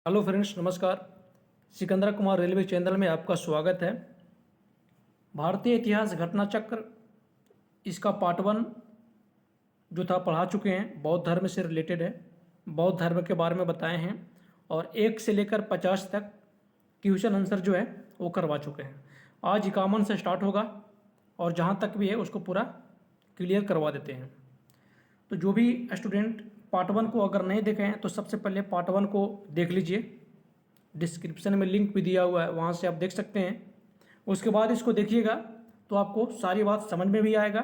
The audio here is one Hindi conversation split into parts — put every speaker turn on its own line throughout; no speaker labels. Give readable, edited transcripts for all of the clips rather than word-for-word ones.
हेलो फ्रेंड्स, नमस्कार। सिकंदरा कुमार रेलवे चैनल में आपका स्वागत है। भारतीय इतिहास घटना चक्र इसका पार्ट 1 जो था पढ़ा चुके हैं, बौद्ध धर्म से रिलेटेड है। बौद्ध धर्म के बारे में बताए हैं और 1 से लेकर 50 तक क्वेश्चन आंसर जो है वो करवा चुके हैं। आज 51 से स्टार्ट होगा और जहाँ तक भी है उसको पूरा क्लियर करवा देते हैं। तो जो भी स्टूडेंट पार्ट 1 को अगर नहीं देखे हैं तो सबसे पहले पार्ट 1 को देख लीजिए। डिस्क्रिप्शन में लिंक भी दिया हुआ है, वहाँ से आप देख सकते हैं। उसके बाद इसको देखिएगा तो आपको सारी बात समझ में भी आएगा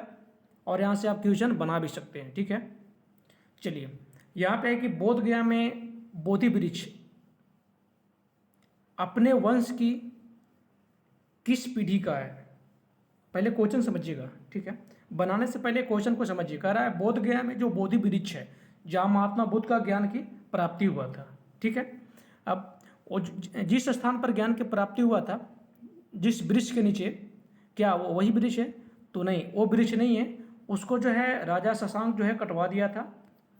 और यहाँ से आप क्वेश्चन बना भी सकते हैं। ठीक है, चलिए। यहाँ पे है कि बोध गया में बोधि वृक्ष अपने वंश की किस पीढ़ी का है। पहले क्वेश्चन समझिएगा, ठीक है। बनाने से पहले क्वेश्चन को समझिए। कह रहा है बोध गया में जो बोधि वृक्ष है जहाँ महात्मा बुद्ध का ज्ञान की प्राप्ति हुआ था। ठीक है, अब वो जिस स्थान पर ज्ञान की प्राप्ति हुआ था, जिस वृक्ष के नीचे, क्या वो वही वृक्ष है? तो नहीं, वो वृक्ष नहीं है। उसको जो है राजा शशांक जो है कटवा दिया था।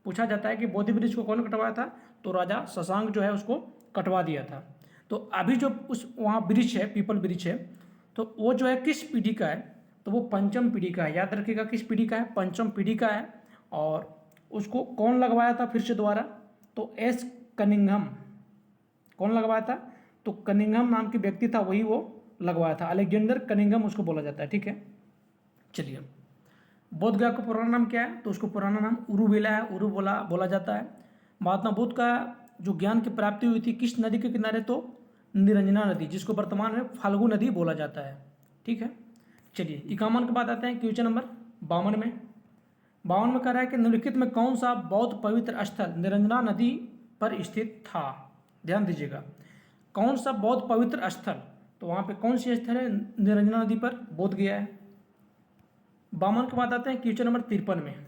पूछा जाता है कि बोधि वृक्ष को कौन कटवाया था, तो राजा शशांक जो है उसको कटवा दिया था। तो अभी जो उस वहाँ वृक्ष है, पीपल वृक्ष है, तो वो जो है किस पीढ़ी का है, तो वो पंचम पीढ़ी का है। याद रखिएगा किस पीढ़ी का है, पंचम पीढ़ी का है। और उसको कौन लगवाया था फिर से दोबारा, तो एस कनिंघम। कौन लगवाया था, तो कनिंघम नाम के व्यक्ति था, वही वो लगवाया था। अलेक्जेंडर कनिंघम उसको बोला जाता है। ठीक है, चलिए। बोध गया का पुराना नाम क्या है, तो उसको पुराना नाम उरुवेला है, उरु बोला जाता है। महात्मा बुद्ध का जो ज्ञान की प्राप्ति हुई थी किस नदी के किनारे, तो निरंजना नदी, जिसको वर्तमान में फाल्गु नदी बोला जाता है। ठीक है, चलिए। 51 के बाद आते हैं क्वेश्चन नंबर 52 में। 52 में कह रहा है कि निम्नलिखित में कौन सा बौद्ध पवित्र स्थल निरंजना नदी पर स्थित था। ध्यान दीजिएगा, कौन सा बौद्ध पवित्र स्थल, तो वहाँ पे कौन सी स्थल है, निरंजना नदी पर बोध गया है। 52 के बाद आते हैं क्वेश्चन नंबर 53 में।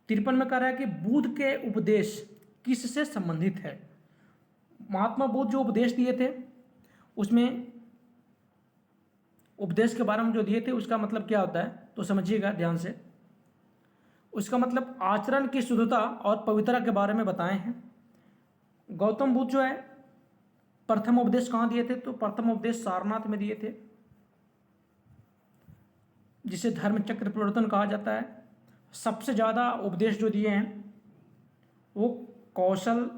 53 में कह रहा है कि बुद्ध के उपदेश किससे संबंधित है। महात्मा बुद्ध जो उपदेश दिए थे उसमें उपदेश के बारे में जो दिए थे उसका मतलब क्या होता है, तो समझिएगा ध्यान से। उसका मतलब आचरण की शुद्धता और पवित्रता के बारे में बताए हैं। गौतम बुद्ध जो है प्रथम उपदेश कहाँ दिए थे, तो प्रथम उपदेश सारनाथ में दिए थे, जिसे धर्म चक्र प्रवर्तन कहा जाता है। सबसे ज़्यादा उपदेश जो दिए हैं वो कौशल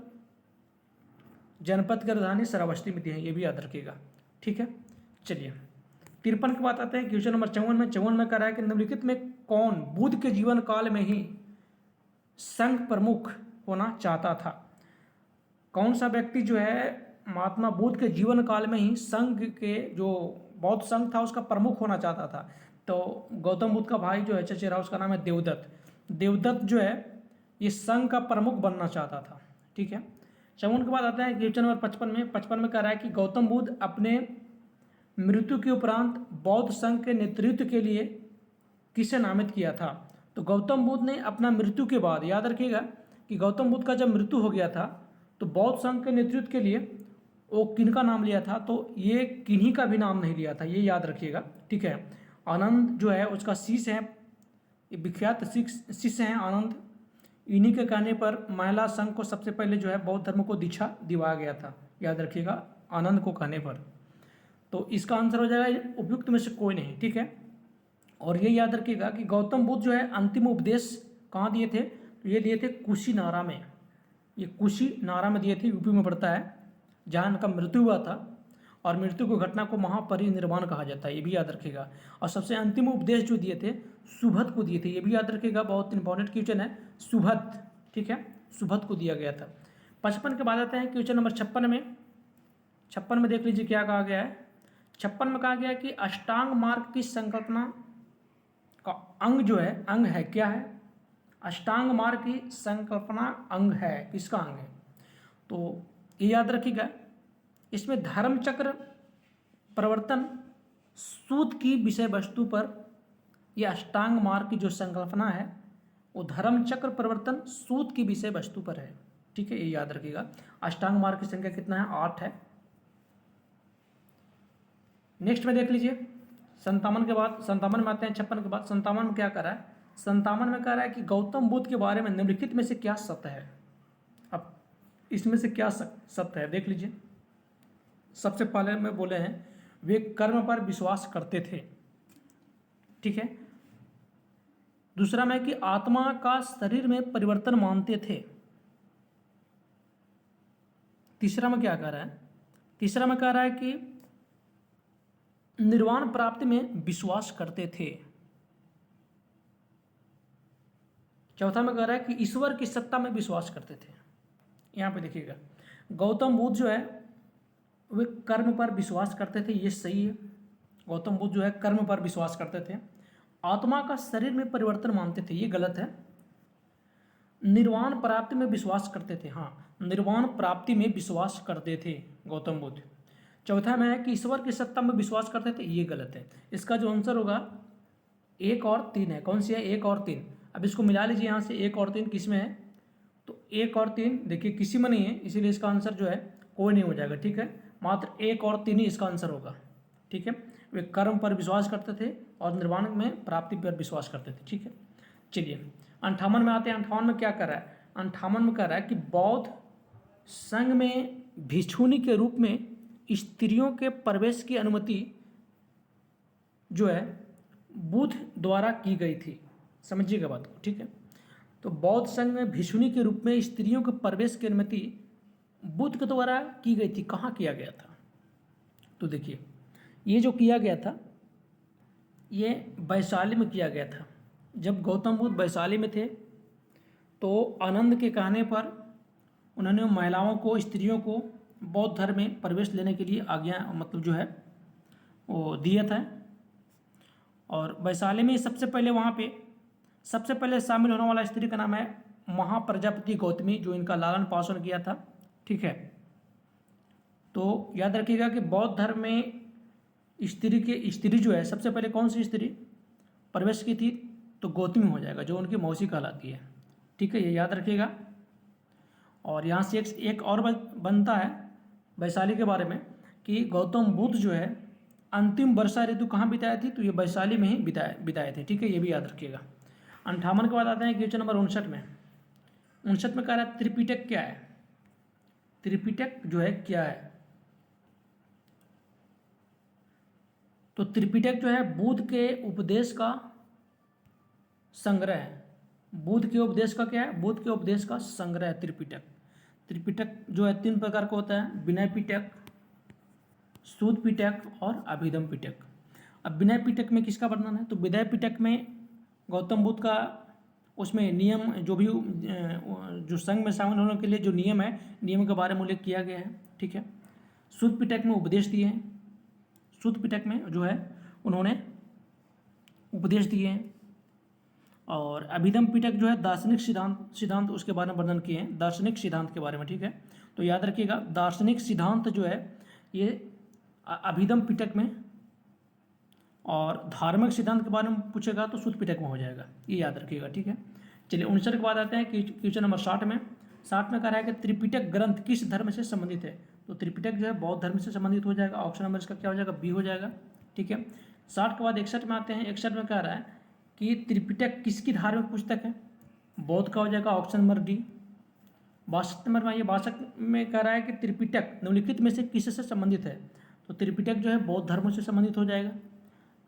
जनपद की राजधानी श्रावस्ती में दिए हैं, ये भी याद रखिएगा। ठीक है, चलिए। 53 की बात आते हैं क्वेश्चन नंबर 54 में कह रहा है कि निम्नलिखित में कौन बुद्ध के जीवन काल में ही संघ प्रमुख होना चाहता था। कौन सा व्यक्ति जो है महात्मा बुद्ध के जीवन काल में ही संघ के, जो बौद्ध संघ था उसका प्रमुख होना चाहता था, तो गौतम बुद्ध का भाई जो है चचेरा, उसका नाम है देवदत्त। देवदत्त जो है ये संघ का प्रमुख बनना चाहता था। ठीक है, 54 के बाद आता है क्वेश्चन नंबर 55 में। 55 में कह रहा है कि गौतम बुद्ध अपने मृत्यु के उपरांत बौद्ध संघ के नेतृत्व के लिए किसे नामित किया था। तो गौतम बुद्ध ने अपना मृत्यु के बाद, याद रखिएगा कि गौतम बुद्ध का जब मृत्यु हो गया था तो बौद्ध संघ के नेतृत्व के लिए वो किनका नाम लिया था, तो ये किन्हीं का भी नाम नहीं लिया था, ये याद रखिएगा। ठीक है, आनंद जो है उसका शिष्य है, ये विख्यात शिष्य हैं आनंद। इन्हीं के कहने पर महिला संघ को सबसे पहले जो है बौद्ध धर्म को दीक्षा दिवाया गया था, याद रखिएगा, आनंद को कहने पर। तो इसका आंसर हो जाएगा उपयुक्त में से कोई नहीं। ठीक है, और ये याद रखिएगा कि गौतम बुद्ध जो है अंतिम उपदेश कहाँ दिए थे, तो ये दिए थे कुशीनारा में। ये कुशीनारा में दिए थे, यूपी में पड़ता है, जहाँ इनका मृत्यु हुआ था। और मृत्यु की घटना को महापरिनिर्वाण कहा जाता है, ये भी याद रखिएगा। और सबसे अंतिम उपदेश जो दिए थे सुभद को दिए थे, ये भी याद रखिएगा, बहुत इंपॉर्टेंट क्वेश्चन है, सुभद। ठीक है, सुभद को दिया गया था। 55 के बाद आते हैं क्वेश्चन नंबर 56 में। 56 में देख लीजिए क्या कहा गया है। 56 में कहा गया है कि अष्टांग मार्ग की संकल्पना का अंग जो है, अंग है, क्या है, अष्टांग मार्ग की संकल्पना अंग है, किसका अंग है, तो ये याद रखिएगा। इसमें धर्म चक्र प्रवर्तन सूत की विषय वस्तु पर यह अष्टांग मार्ग की जो संकल्पना है वो धर्म चक्र प्रवर्तन सूत की विषय वस्तु पर है। ठीक है, ये याद रखिएगा। अष्टांग मार्ग की संख्या कितना है, 8 है। नेक्स्ट में देख लीजिए 57 के बाद, 57 में आते हैं 56 के बाद। 57 में क्या कर रहा है, 57 में कह रहा है कि गौतम बुद्ध के बारे में निम्नलिखित में से क्या सत्य है। अब इसमें से क्या सत्य है देख लीजिए। सबसे पहले में बोले हैं वे कर्म पर विश्वास करते थे, ठीक है। दूसरा में कि आत्मा का शरीर में परिवर्तन मानते थे। तीसरा में क्या कह रहा है, तीसरा में कह रहा है कि निर्वाण प्राप्ति में विश्वास करते थे। चौथा में कह रहा है कि ईश्वर की सत्ता में विश्वास करते थे। यहाँ पे देखिएगा गौतम बुद्ध जो है वे कर्म पर विश्वास करते थे, ये सही है। गौतम बुद्ध जो है कर्म पर विश्वास करते थे। आत्मा का शरीर में परिवर्तन मानते थे, ये गलत है। निर्वाण प्राप्ति में विश्वास करते थे, हाँ निर्वाण प्राप्ति में विश्वास करते थे गौतम बुद्ध। चौथा में है कि ईश्वर की सत्ता में विश्वास करते थे, ये गलत है। इसका जो आंसर होगा 1 और 3 है। कौन सी है? 1 और 3। अब इसको मिला लीजिए यहाँ से, 1 और 3 किस में है? तो 1 और 3 देखिए किसी में नहीं है, इसीलिए इसका आंसर जो है कोई नहीं हो जाएगा, ठीक है। मात्र 1 और 3 ही इसका आंसर होगा, ठीक है। वे कर्म पर विश्वास करते थे और निर्वाण में प्राप्ति पर विश्वास करते थे, ठीक है। चलिए 58 में आते हैं। 58 में क्या कर रहा है? 58 में कह रहा है कि बौद्ध संघ में भिक्षुनी के रूप में स्त्रियों के प्रवेश की अनुमति जो है बुद्ध द्वारा की गई थी। समझिएगा बात को, ठीक है। तो बौद्ध संघ में भिक्षुनी के रूप में स्त्रियों के प्रवेश की अनुमति बुद्ध के द्वारा की गई थी। कहाँ किया गया था? तो देखिए ये जो किया गया था ये वैशाली में किया गया था। जब गौतम बुद्ध वैशाली में थे तो आनंद के कहने पर उन्होंने महिलाओं को, स्त्रियों को बौद्ध धर्म में प्रवेश लेने के लिए आज्ञा मतलब जो है वो दिया था। और वैशाली में सबसे पहले वहाँ पे सबसे पहले शामिल होने वाला स्त्री का नाम है महाप्रजापति गौतमी, जो इनका लालन पालन किया था, ठीक है। तो याद रखिएगा कि बौद्ध धर्म में स्त्री जो है सबसे पहले कौन सी स्त्री प्रवेश की थी? तो गौतमी हो जाएगा, जो उनकी मौसी कहलाती है, ठीक है। ये याद रखिएगा। और यहाँ से एक और बनता है वैशाली के बारे में कि गौतम बुद्ध जो है अंतिम वर्षा ऋतु कहाँ बिताए थे? तो ये वैशाली में ही बिताए थे, ठीक है। ये भी याद रखिएगा। 58 के बाद आते हैं क्वेश्चन नंबर 59 में। 59 में कह रहा है त्रिपिटक क्या है? त्रिपिटक जो है क्या है? तो त्रिपिटक जो है बुद्ध के उपदेश का संग्रह है। बुद्ध के उपदेश का क्या है? बुद्ध के उपदेश का संग्रह है त्रिपिटक। त्रिपिटक जो है 3 प्रकार का होता है, विनय पिटक, सूत पिटक और अभिधम पिटक। अब विनय पिटक में किसका वर्णन है? तो विनय पिटक में गौतम बुद्ध का उसमें नियम जो भी जो संघ में शामिल होने के लिए जो नियम है, नियम के बारे में उल्लेख किया गया है, ठीक है। सूत पिटक में उपदेश दिए हैं। सूत पिटक में जो है उन्होंने उपदेश दिए हैं। और अभिधम पिटक जो है दार्शनिक सिद्धांत उसके बारे में वर्णन किए हैं, दार्शनिक सिद्धांत के बारे में, ठीक है। तो याद रखिएगा दार्शनिक सिद्धांत जो है ये अभिधम पिटक में, और धार्मिक सिद्धांत के बारे में पूछेगा तो सूत पिटक में हो जाएगा, ये याद रखिएगा, ठीक है। चलिए 59 के बाद आते हैं क्वेश्चन नंबर 60 में। 60 में कह रहा है कि त्रिपिटक ग्रंथ किस धर्म से संबंधित है? तो त्रिपिटक जो है बौद्ध धर्म से संबंधित हो जाएगा। ऑप्शन नंबर इसका क्या हो जाएगा? बी हो जाएगा, ठीक है। 60 के बाद 61 में आते हैं। 61 में कह रहा है कि त्रिपिटक किसकी धार्मिक पुस्तक है? बौद्ध का हो जाएगा, ऑप्शन नंबर डी। 62 नंबर में आइए। 62 में कह रहा है कि त्रिपिटक निम्नलिखित में से किससे संबंधित है? तो त्रिपिटक जो है बौद्ध धर्म से संबंधित हो जाएगा।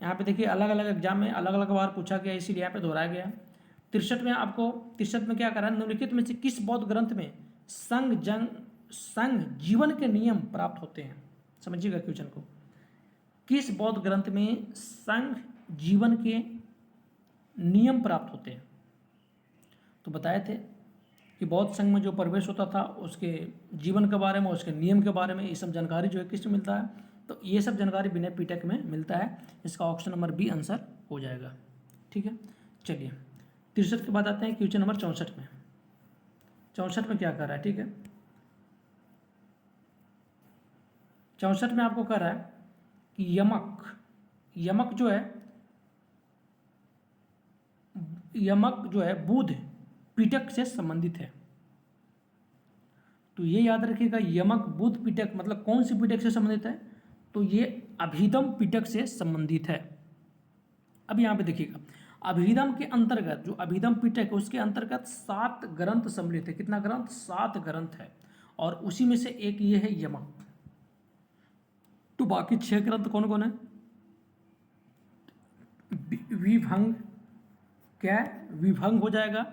यहाँ पे देखिए अलग अलग एग्जाम में अलग अलग बार पूछा गया, इसीलिए यहाँ पे दोहराया गया। 63 में आपको 63 में क्या कर रहा है? निम्नलिखित में से किस बौद्ध ग्रंथ में संघ जीवन के नियम प्राप्त होते हैं? समझिएगा क्वेश्चन को। किस बौद्ध ग्रंथ में संघ जीवन के नियम प्राप्त होते हैं? तो बताए थे कि बौद्ध संघ में जो प्रवेश होता था उसके जीवन के बारे में, उसके नियम के बारे में, ये सब जानकारी जो है किस में मिलता है? तो ये सब जानकारी विनय पिटक में मिलता है। इसका ऑप्शन नंबर बी आंसर हो जाएगा, ठीक है। चलिए 63 के बाद आते हैं क्वेश्चन नंबर 64 में। 64 में क्या कर रहा है? ठीक है, 64 में आपको कह रहा है कि यमक जो है बुद्ध पिटक से संबंधित है। तो ये याद रखिएगा, यमक बुद्ध पिटक मतलब कौन सी पिटक से संबंधित है? तो ये अभिधम पिटक से संबंधित है। अब यहाँ पे देखिएगा अभिधम के अंतर्गत, जो अभिधम पिटक है उसके अंतर्गत 7 ग्रंथ सम्मिलित है। कितना ग्रंथ? 7 ग्रंथ है, और उसी में से एक ये है यमक। तो बाकी 6 ग्रंथ कौन कौन है? विभंग, क्या है? विभंग हो जाएगा।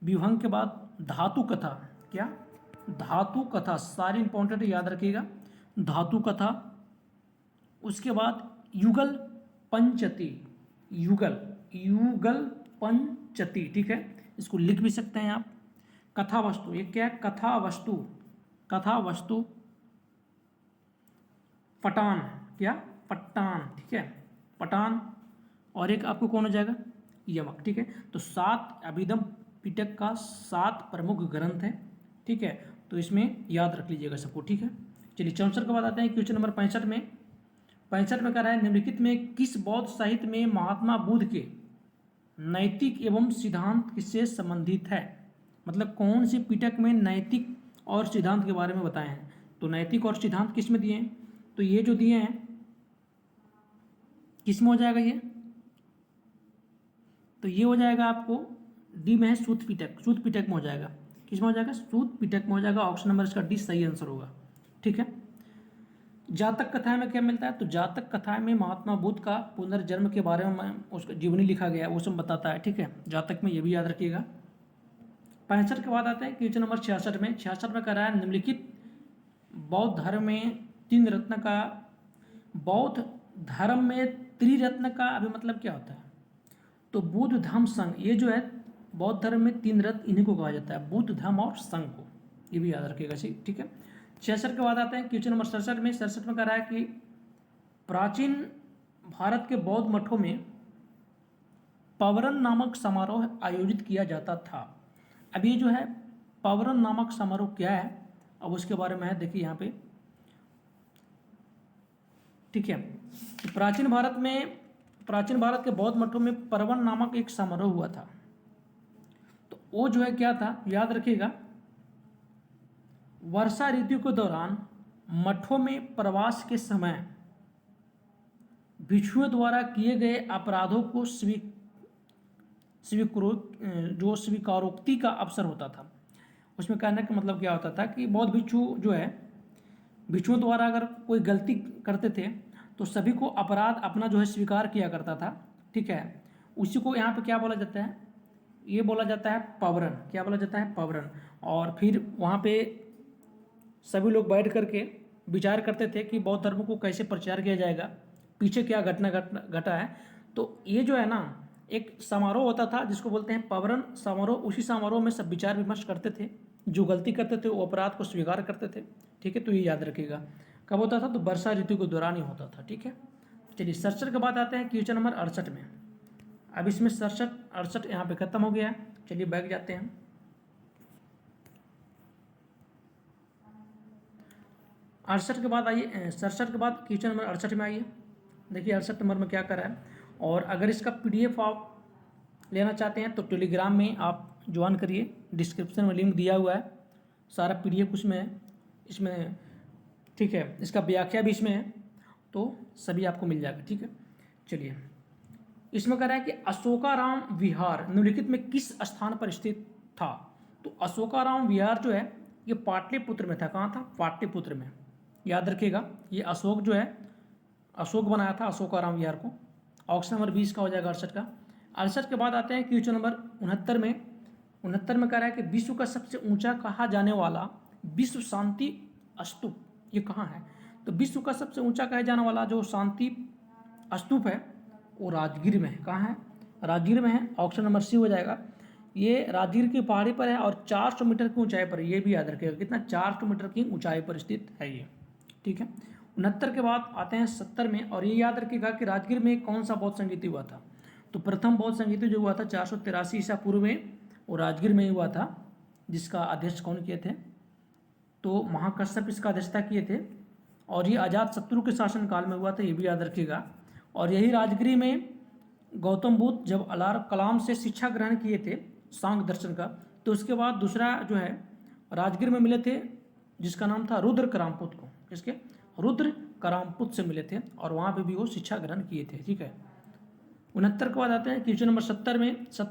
विभंग के बाद धातु कथा, क्या? धातु कथा, सारी इंपॉर्टेंट याद रखिएगा, धातु कथा। उसके बाद युगल पंचती, युगल, युगल पंचती, ठीक है, इसको लिख भी सकते हैं आप। कथा वस्तु, ये क्या है? कथा वस्तु, कथा वस्तु। पटान, क्या? पट्टान, ठीक है, पटान। और एक आपको कौन हो जाएगा? यमक, ठीक है। तो 7 अभिधम पिटक का 7 प्रमुख ग्रंथ है, ठीक है। तो इसमें याद रख लीजिएगा सबको, ठीक है। चलिए 64 के बाद आते हैं क्वेश्चन नंबर 65 में। 65 में कह रहा है निम्नलिखित में किस बौद्ध साहित्य में महात्मा बुद्ध के नैतिक एवं सिद्धांत किससे संबंधित है? मतलब कौन सी पिटक में नैतिक और सिद्धांत के बारे में बताए हैं? तो नैतिक और सिद्धांत किस में दिए हैं? तो ये जो दिए हैं किस में हो जाएगा ये? तो ये हो जाएगा आपको डी में है सूत पिटक, सूत पिटक में हो जाएगा। किस में हो जाएगा? सूत पिटक में हो जाएगा। ऑप्शन नंबर इसका डी सही आंसर होगा, ठीक है। जातक कथाएं में क्या मिलता है? तो जातक कथाएं में महात्मा बुद्ध का पुनर्जन्म के बारे में उसका जीवनी लिखा गया है, वो सब बताता है, ठीक है। जातक में ये भी याद रखिएगा। 65 के बाद आते हैं क्वेश्चन नंबर 66 में। 66 में कह रहा है निम्नलिखित बौद्ध धर्म में 3 रत्न का, बौद्ध धर्म में त्रिरत्न का अभी मतलब क्या होता है? तो बुद्ध धम्म संघ, ये जो है बौद्ध धर्म में 3 रत्न, इन्हीं को कहा जाता है, बुद्ध धम्म और संघ को, ये भी याद रखिएगा, ठीक है। 66 के बाद आते हैं क्वेश्चन नंबर 67 में। 67 में कह रहा है कि प्राचीन भारत के बौद्ध मठों में पवरन नामक समारोह आयोजित किया जाता था। अब ये जो है पवरन नामक समारोह क्या है, अब उसके बारे में है, देखिए यहाँ पे, ठीक है। तो प्राचीन भारत के बौद्ध मठों में परवन नामक एक समारोह हुआ था। तो वो जो है क्या था, याद रखिएगा, वर्षा ऋतु के दौरान मठों में प्रवास के समय भिक्षुओं द्वारा किए गए अपराधों को स्वीकारोक्ति का अवसर होता था। उसमें कहने का मतलब क्या होता था कि बौद्ध भिक्षु जो है, भिक्षुओं द्वारा अगर कोई गलती करते थे तो सभी को अपराध अपना जो है स्वीकार किया करता था, ठीक है। उसी को यहाँ पे क्या बोला जाता है? ये बोला जाता है पवरन। क्या बोला जाता है? पवरन। और फिर वहाँ पे सभी लोग बैठ करके विचार करते थे कि बौद्ध धर्म को कैसे प्रचार किया जाएगा, पीछे क्या घटना घटा है। तो ये जो है ना, एक समारोह होता था जिसको बोलते हैं पवरन समारोह। उसी समारोह में सब विचार विमर्श करते थे, जो गलती करते थे वो अपराध को स्वीकार करते थे, ठीक है। तो ये याद रखिएगा, कब होता था? तो वर्षा ऋतु के दौरान ही होता था, ठीक है। चलिए 67 के बाद आते हैं क्वेश्चन नंबर 68 में। अब इसमें 67 यहाँ पे खत्म हो गया है। चलिए बैठ जाते हैं। 68 के बाद आइए, 67 के बाद क्वेश्चन नंबर 68 में आइए। देखिए 68 नंबर में क्या कर रहा है, और अगर इसका PDF आप लेना चाहते हैं तो टेलीग्राम में आप ज्वाइन करिए, डिस्क्रिप्शन में लिंक दिया हुआ है, सारा PDF उसमें है, इसमें, ठीक है। इसका व्याख्या भी इसमें है, तो सभी आपको मिल जाएगा, ठीक है। चलिए इसमें कह रहा है कि अशोकाराम विहार निम्नलिखित में किस स्थान पर स्थित था? तो अशोकाराम विहार जो है ये पाटलिपुत्र में था। कहाँ था? पाटलिपुत्र में। याद रखिएगा, ये अशोक जो है, अशोक बनाया था अशोकाराम विहार को। ऑप्शन नंबर 20 का हो जाएगा 68 का। 68 के बाद आते हैं क्वेश्चन नंबर 69 में। 69 में कह रहा है कि विश्व का सबसे ऊंचा कहा जाने वाला विश्व शांति स्तूप ये कहाँ है? तो विश्व का सबसे ऊंचा कहे जाने वाला जो शांति स्तूप है वो राजगीर में है। कहाँ है? राजगीर में है। ऑप्शन नंबर सी हो जाएगा। ये राजगीर की पहाड़ी पर है और 400 मीटर की ऊंचाई पर, ये भी याद रखिएगा, कितना? 400 मीटर की ऊंचाई पर स्थित है ये, ठीक है। 69 के बाद आते हैं 70 में, और ये याद रखिएगा कि राजगीर में कौन सा बौद्ध संगीति हुआ था? तो प्रथम बौद्ध संगीति जो हुआ था 483 ईसा पूर्व में, वो राजगीर में ही हुआ था, जिसका अध्यक्ष कौन किए थे? तो महाकश्यप इसका अध्यक्षता किए थे, और ये अजातशत्रु के शासनकाल में हुआ था, ये भी याद रखिएगा। और यही राजगीर में गौतम बुद्ध जब अलार कलाम से शिक्षा ग्रहण किए थे सांख्य दर्शन का, तो उसके बाद दूसरा जो है राजगीर में मिले थे, जिसका नाम था रुद्र करामपुत को। किसके? रुद्र करामपुत से मिले थे, और वहाँ पे भी वो शिक्षा ग्रहण किए थे, ठीक है। 69 के बाद आते हैं क्वेश्चन नंबर 70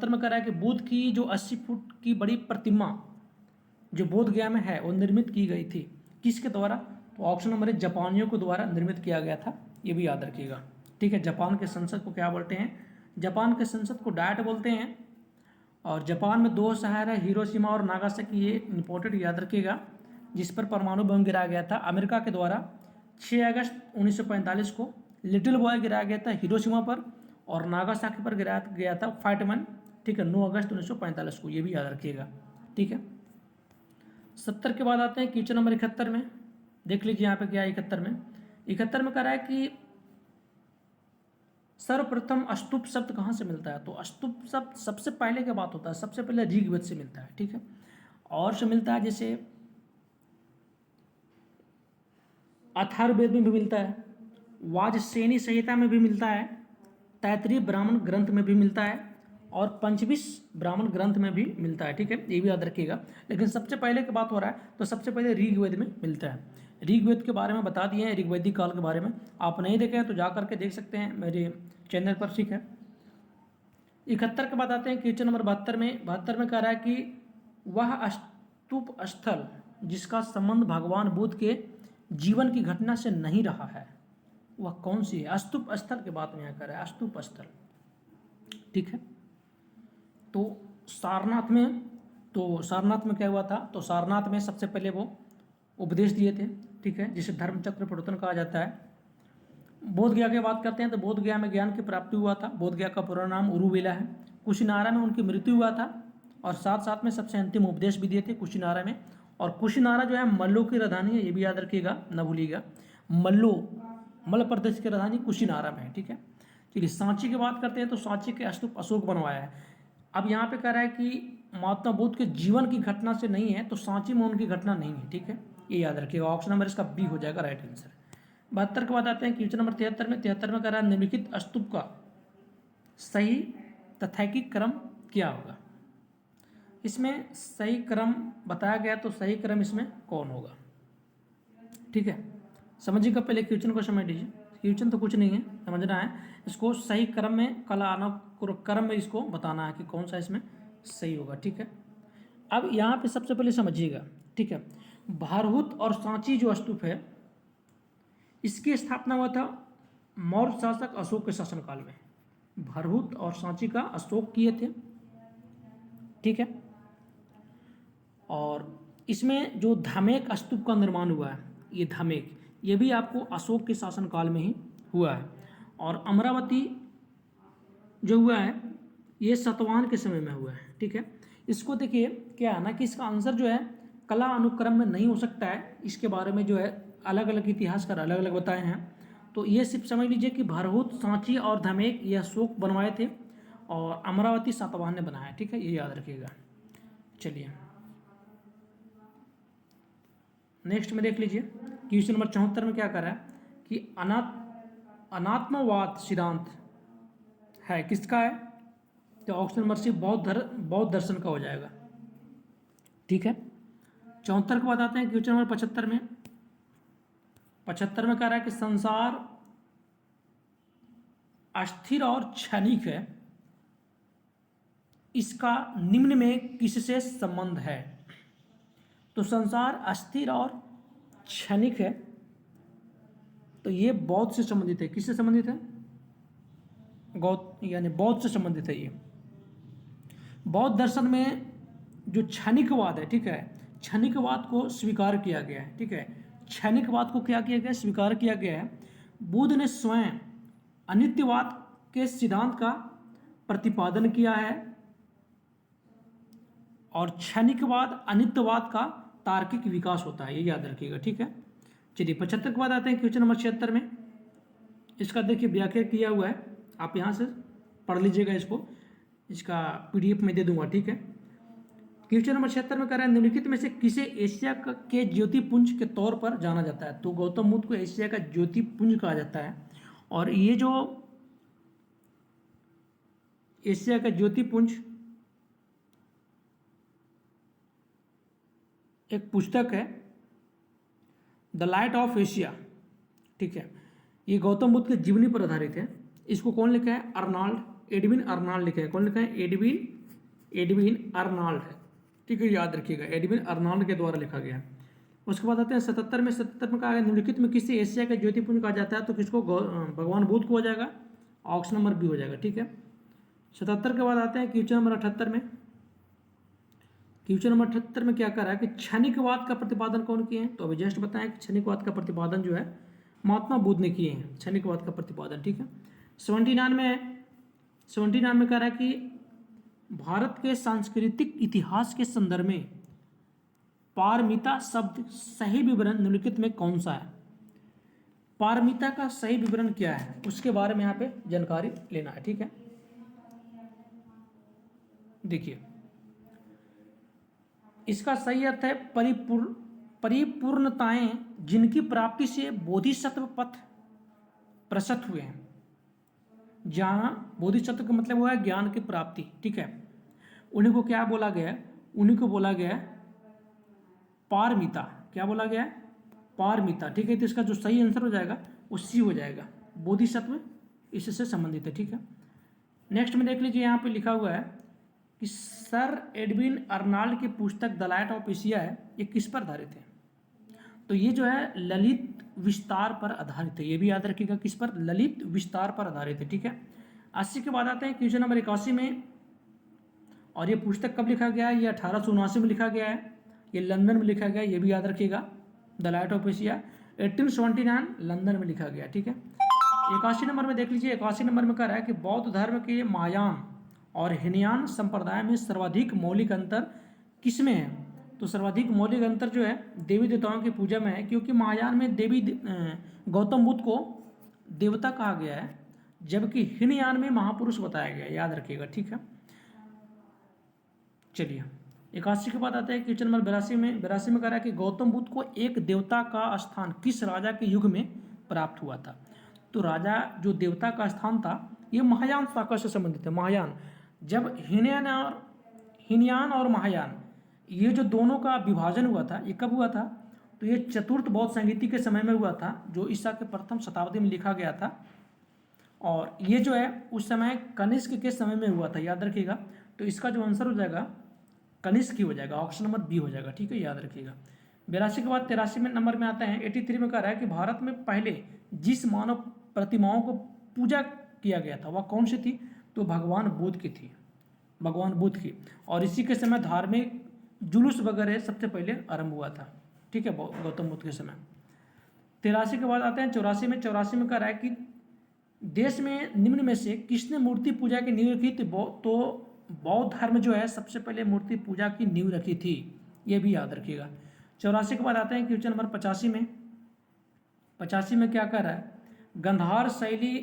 में कह रहा है कि बुद्ध की जो 80 फुट की बड़ी प्रतिमा जो बोध गया में है वो निर्मित की गई थी, किसके द्वारा? तो ऑप्शन नंबर है जापानियों के द्वारा निर्मित किया गया था, ये भी याद रखिएगा। ठीक है, जापान के संसद को क्या बोलते हैं? जापान के संसद को डायट बोलते हैं। और जापान में 2 शहर है, हिरोशिमा और नागासाकी, ये इंपॉर्टेंट याद रखिएगा, जिस पर परमाणु बम गिराया गया था अमेरिका के द्वारा 6 अगस्त 1945 को। लिटिल बॉय गिराया गया था हिरोशिमा पर, और नागासाकी पर गिराया गया था फाइटमैन, ठीक है, 9 अगस्त 1945 को, ये भी याद रखिएगा। ठीक है, 70 के बाद आते हैं क्वेश्चन नंबर 71 में। देख लीजिए यहाँ पे क्या है 71 में कह रहा है कि सर्वप्रथम स्तूप शब्द कहाँ से मिलता है? तो स्तूप शब्द सबसे पहले क्या बात होता है? सबसे पहले ऋग्वेद से मिलता है। ठीक है, और से मिलता है, जैसे अथर्ववेद में भी मिलता है, वाजसेनी संहिता में भी मिलता है, तैत्तिरीय ब्राह्मण ग्रंथ में भी मिलता है, और पंचविश ब्राह्मण ग्रंथ में भी मिलता है। ठीक है, ये भी याद रखिएगा। लेकिन सबसे पहले की बात हो रहा है तो सबसे पहले ऋग्वेद में मिलता है। ऋग्वेद के बारे में बता दिए हैं, ऋग्वेदिक काल के बारे में आप नहीं देखे हैं तो जा करके देख सकते हैं मेरे चैनल पर। ठीक है, 71 के बाद आते हैं क्वेश्चन नंबर 72 में कह रहा है कि वह स्तूप स्थल जिसका संबंध भगवान बुद्ध के जीवन की घटना से नहीं रहा है, वह कौन सी है? स्तूप स्थल के बात में यहाँ कर रहा है, स्तूप स्थल। ठीक है, तो सारनाथ में क्या हुआ था? तो सारनाथ में सबसे पहले वो उपदेश दिए थे। ठीक है, जिसे धर्मचक्र प्रवर्तन कहा जाता है। बोध गया की बात करते हैं तो बोध गया में ज्ञान की प्राप्ति हुआ था। बोध गया का पूरा नाम उरुवेला है। कुशीनारा में उनकी मृत्यु हुआ था, और साथ साथ में सबसे अंतिम उपदेश भी दिए थे कुशीनारा में। और कुशीनारा जो है मल्लों की राजधानी है, ये भी याद रखिएगा, न भूलिएगा। मल्ल प्रदेश की राजधानी कुशीनारा में है। ठीक है, चलिए सांची की बात करते हैं तो सांची के स्तूप अशोक बनवाया है। अब यहाँ पे कह रहा है कि महात्मा बुद्ध के जीवन की घटना से नहीं है, तो सांची में उनकी घटना नहीं है। ठीक है, ये याद रखिएगा। ऑप्शन नंबर इसका बी हो जाएगा राइट आंसर। 72 के बाद आते हैं क्वेश्चन नंबर 73 में कह रहा है निम्नलिखित स्तूप का सही तथैतिक क्रम क्या होगा? इसमें सही क्रम बताया गया, तो सही क्रम इसमें कौन होगा? ठीक है, समझिएगा, पहले क्वेश्चन को समझ लीजिए। क्वेश्चन तो कुछ नहीं है, समझना है इसको। सही क्रम में क्रम में इसको बताना है कि कौन सा इसमें सही होगा। ठीक है, अब यहाँ पे सबसे पहले समझिएगा। ठीक है, भारहूत और सांची जो स्तूप है, इसकी स्थापना हुआ था मौर्य शासक अशोक के शासनकाल में। भारहूत और सांची का अशोक किए थे। ठीक है, और इसमें जो धमेक स्तूप का निर्माण हुआ है, ये धमेक, ये भी आपको अशोक के शासनकाल में ही हुआ है। और अमरावती जो हुआ है ये सातवाहन के समय में हुआ है। ठीक है, इसको देखिए क्या है ना कि इसका आंसर जो है कला अनुक्रम में नहीं हो सकता है। इसके बारे में जो है अलग अलग इतिहासकार अलग अलग बताए हैं। तो ये सिर्फ समझ लीजिए कि भारहूत, सांची और धमेक ये अशोक बनवाए थे, और अमरावती सातवाहन ने बनाया। ठीक है, ये याद रखिएगा। चलिए नेक्स्ट में देख लीजिए क्वेश्चन नंबर 74 में क्या कर रहा है कि अनात्मवाद सिद्धांत है किसका है? तो ऑप्शन नंबर सी बौद्ध दर्शन का हो जाएगा। ठीक है, 74 के बाद आते हैं क्वेश्चन नंबर 75 में। 75 में कह रहा है कि संसार अस्थिर और क्षणिक है, इसका निम्न में किससे संबंध है? तो संसार अस्थिर और क्षणिक है, तो ये बौद्ध से संबंधित है। किससे संबंधित है? यानी बौद्ध से संबंधित है। ये बौद्ध दर्शन में जो क्षणिकवाद है, ठीक है, क्षणिकवाद को स्वीकार किया गया है। ठीक है, क्षणिकवाद को क्या किया गया? स्वीकार किया गया है। बुद्ध ने स्वयं अनित्यवाद के सिद्धांत का प्रतिपादन किया है, और क्षणिकवाद अनित्यवाद का तार्किक विकास होता है, ये याद रखिएगा। ठीक है, चलिए 75 के बाद आते हैं क्वेश्चन नंबर 76 में। इसका देखिए व्याख्या किया हुआ है, आप यहाँ से पढ़ लीजिएगा इसको, इसका PDF में दे दूंगा। ठीक है, क्वेश्चन नंबर 76 में कह रहा है निम्नलिखित में से किसे एशिया के ज्योतिपुंज के तौर पर जाना जाता है? तो गौतम बुद्ध को एशिया का ज्योतिपुंज कहा जाता है। और ये जो एशिया का ज्योतिपुंज एक पुस्तक है, द लाइट ऑफ एशिया। ठीक है, ये गौतम बुद्ध के जीवनी पर आधारित है। इसको कौन लिखा है? अर्नाल्ड एडविन अर्नाल्ड लिखा है। कौन लिखा है? एडविन अर्नाल्ड है, ठीक है, याद रखिएगा, एडविन अर्नाल्ड के द्वारा लिखा गया है। उसके बाद आते हैं 77 में कहा गया निम्नलिखित में किसी एशिया के ज्योतिपुंज कहा जाता है, तो किसको? भगवान बुद्ध को हो जाएगा, ऑप्शन नंबर बी हो जाएगा, ठीक है। 77 के बाद आते हैं क्वेश्चन नंबर 78 में। क्वेश्चन नंबर 78 में क्या कर रहा है कि क्षणिकवाद का प्रतिपादन कौन किए हैं? तो अभी जस्ट बताएं कि क्षणिकवाद का प्रतिपादन जो है महात्मा बुद्ध ने किए हैं, क्षणिकवाद का प्रतिपादन, ठीक है। 79 में कह रहा है कि भारत के सांस्कृतिक इतिहास के संदर्भ में पारमिता शब्द सही विवरण निम्नलिखित में कौन सा है? पारमिता का सही विवरण क्या है उसके बारे में यहाँ पे जानकारी लेना है, ठीक है। देखिए, इसका सही अर्थ है परिपूर्णताएं जिनकी प्राप्ति से बोधिसत्व पथ प्रशस्त हुए हैं। जहां बोधिसत्व का मतलब हुआ है ज्ञान की प्राप्ति, ठीक है, उन्हीं को क्या बोला गया? उन्हीं को बोला गया पारमिता। क्या बोला गया? पारमिता, ठीक है। तो इसका जो सही आंसर हो जाएगा वो सी हो जाएगा, बोधिसत्व इससे संबंधित है, ठीक है। नेक्स्ट में देख लीजिए, यहाँ पे लिखा हुआ है कि सर एडविन अर्नाल्ड की पुस्तक द लाइट ऑफ एशिया है, ये किस पर आधारित है? तो ये जो है ललित विस्तार पर आधारित है, ये भी याद रखिएगा, किस पर? ललित विस्तार पर आधारित है, ठीक है। 80 के बाद आते हैं क्वेश्चन नंबर 81 में, और ये पुस्तक कब लिखा गया है? ये 1879 में लिखा गया है, ये लंदन में लिखा गया है, ये भी याद रखिएगा, the light of Asia 1879 London में लिखा गया, ठीक है। 81 नंबर में देख लीजिए, 81 नंबर में कह रहा है कि बौद्ध धर्म के महायान और हीनयान संप्रदाय में सर्वाधिक मौलिक अंतर किसमें है? तो सर्वाधिक मौलिक अंतर जो है देवी देवताओं की पूजा में है, क्योंकि महायान में गौतम बुद्ध को देवता कहा गया है, जबकि हीनयान में महापुरुष बताया गया है, याद रखिएगा, ठीक है। चलिए, 81 के बाद आता है क्वेश्चन नंबर 82 में। 82 में कह रहा है कि गौतम बुद्ध को एक देवता का स्थान किस राजा के युग में प्राप्त हुआ था? तो राजा जो देवता का स्थान था ये महायान शाखा से संबंधित है। महायान, जब हीनयान और महायान ये जो दोनों का विभाजन हुआ था, ये कब हुआ था? तो ये चतुर्थ बौद्ध संहिता के समय में हुआ था, जो ईसा के प्रथम शताब्दी में लिखा गया था, और ये जो है उस समय कनिष्क के समय में हुआ था, याद रखिएगा। तो इसका जो आंसर हो जाएगा कनिष्क ही हो जाएगा, ऑप्शन नंबर बी हो जाएगा, ठीक है, याद रखिएगा। 82 के बाद 83 में नंबर में आता है 83 में कह रहा है कि भारत में पहले जिस मानव प्रतिमाओं को पूजा किया गया था वह कौन सी थी? तो भगवान बुद्ध की थी, भगवान बुद्ध की, और इसी के समय धार्मिक जुलूस वगैरह सबसे पहले आरंभ हुआ था, ठीक है, गौतम बुद्ध के समय। 83 के बाद आते हैं 84 में। 84 में कह रहा है कि देश में निम्न में से किसने मूर्ति पूजा की नींव रखी थी? तो बौद्ध धर्म जो है सबसे पहले मूर्ति पूजा की नींव रखी थी, ये भी याद रखिएगा। 84 के बाद आते हैं क्वेश्चन नंबर 85 में। 85 में क्या कह रहा है? गंधार शैली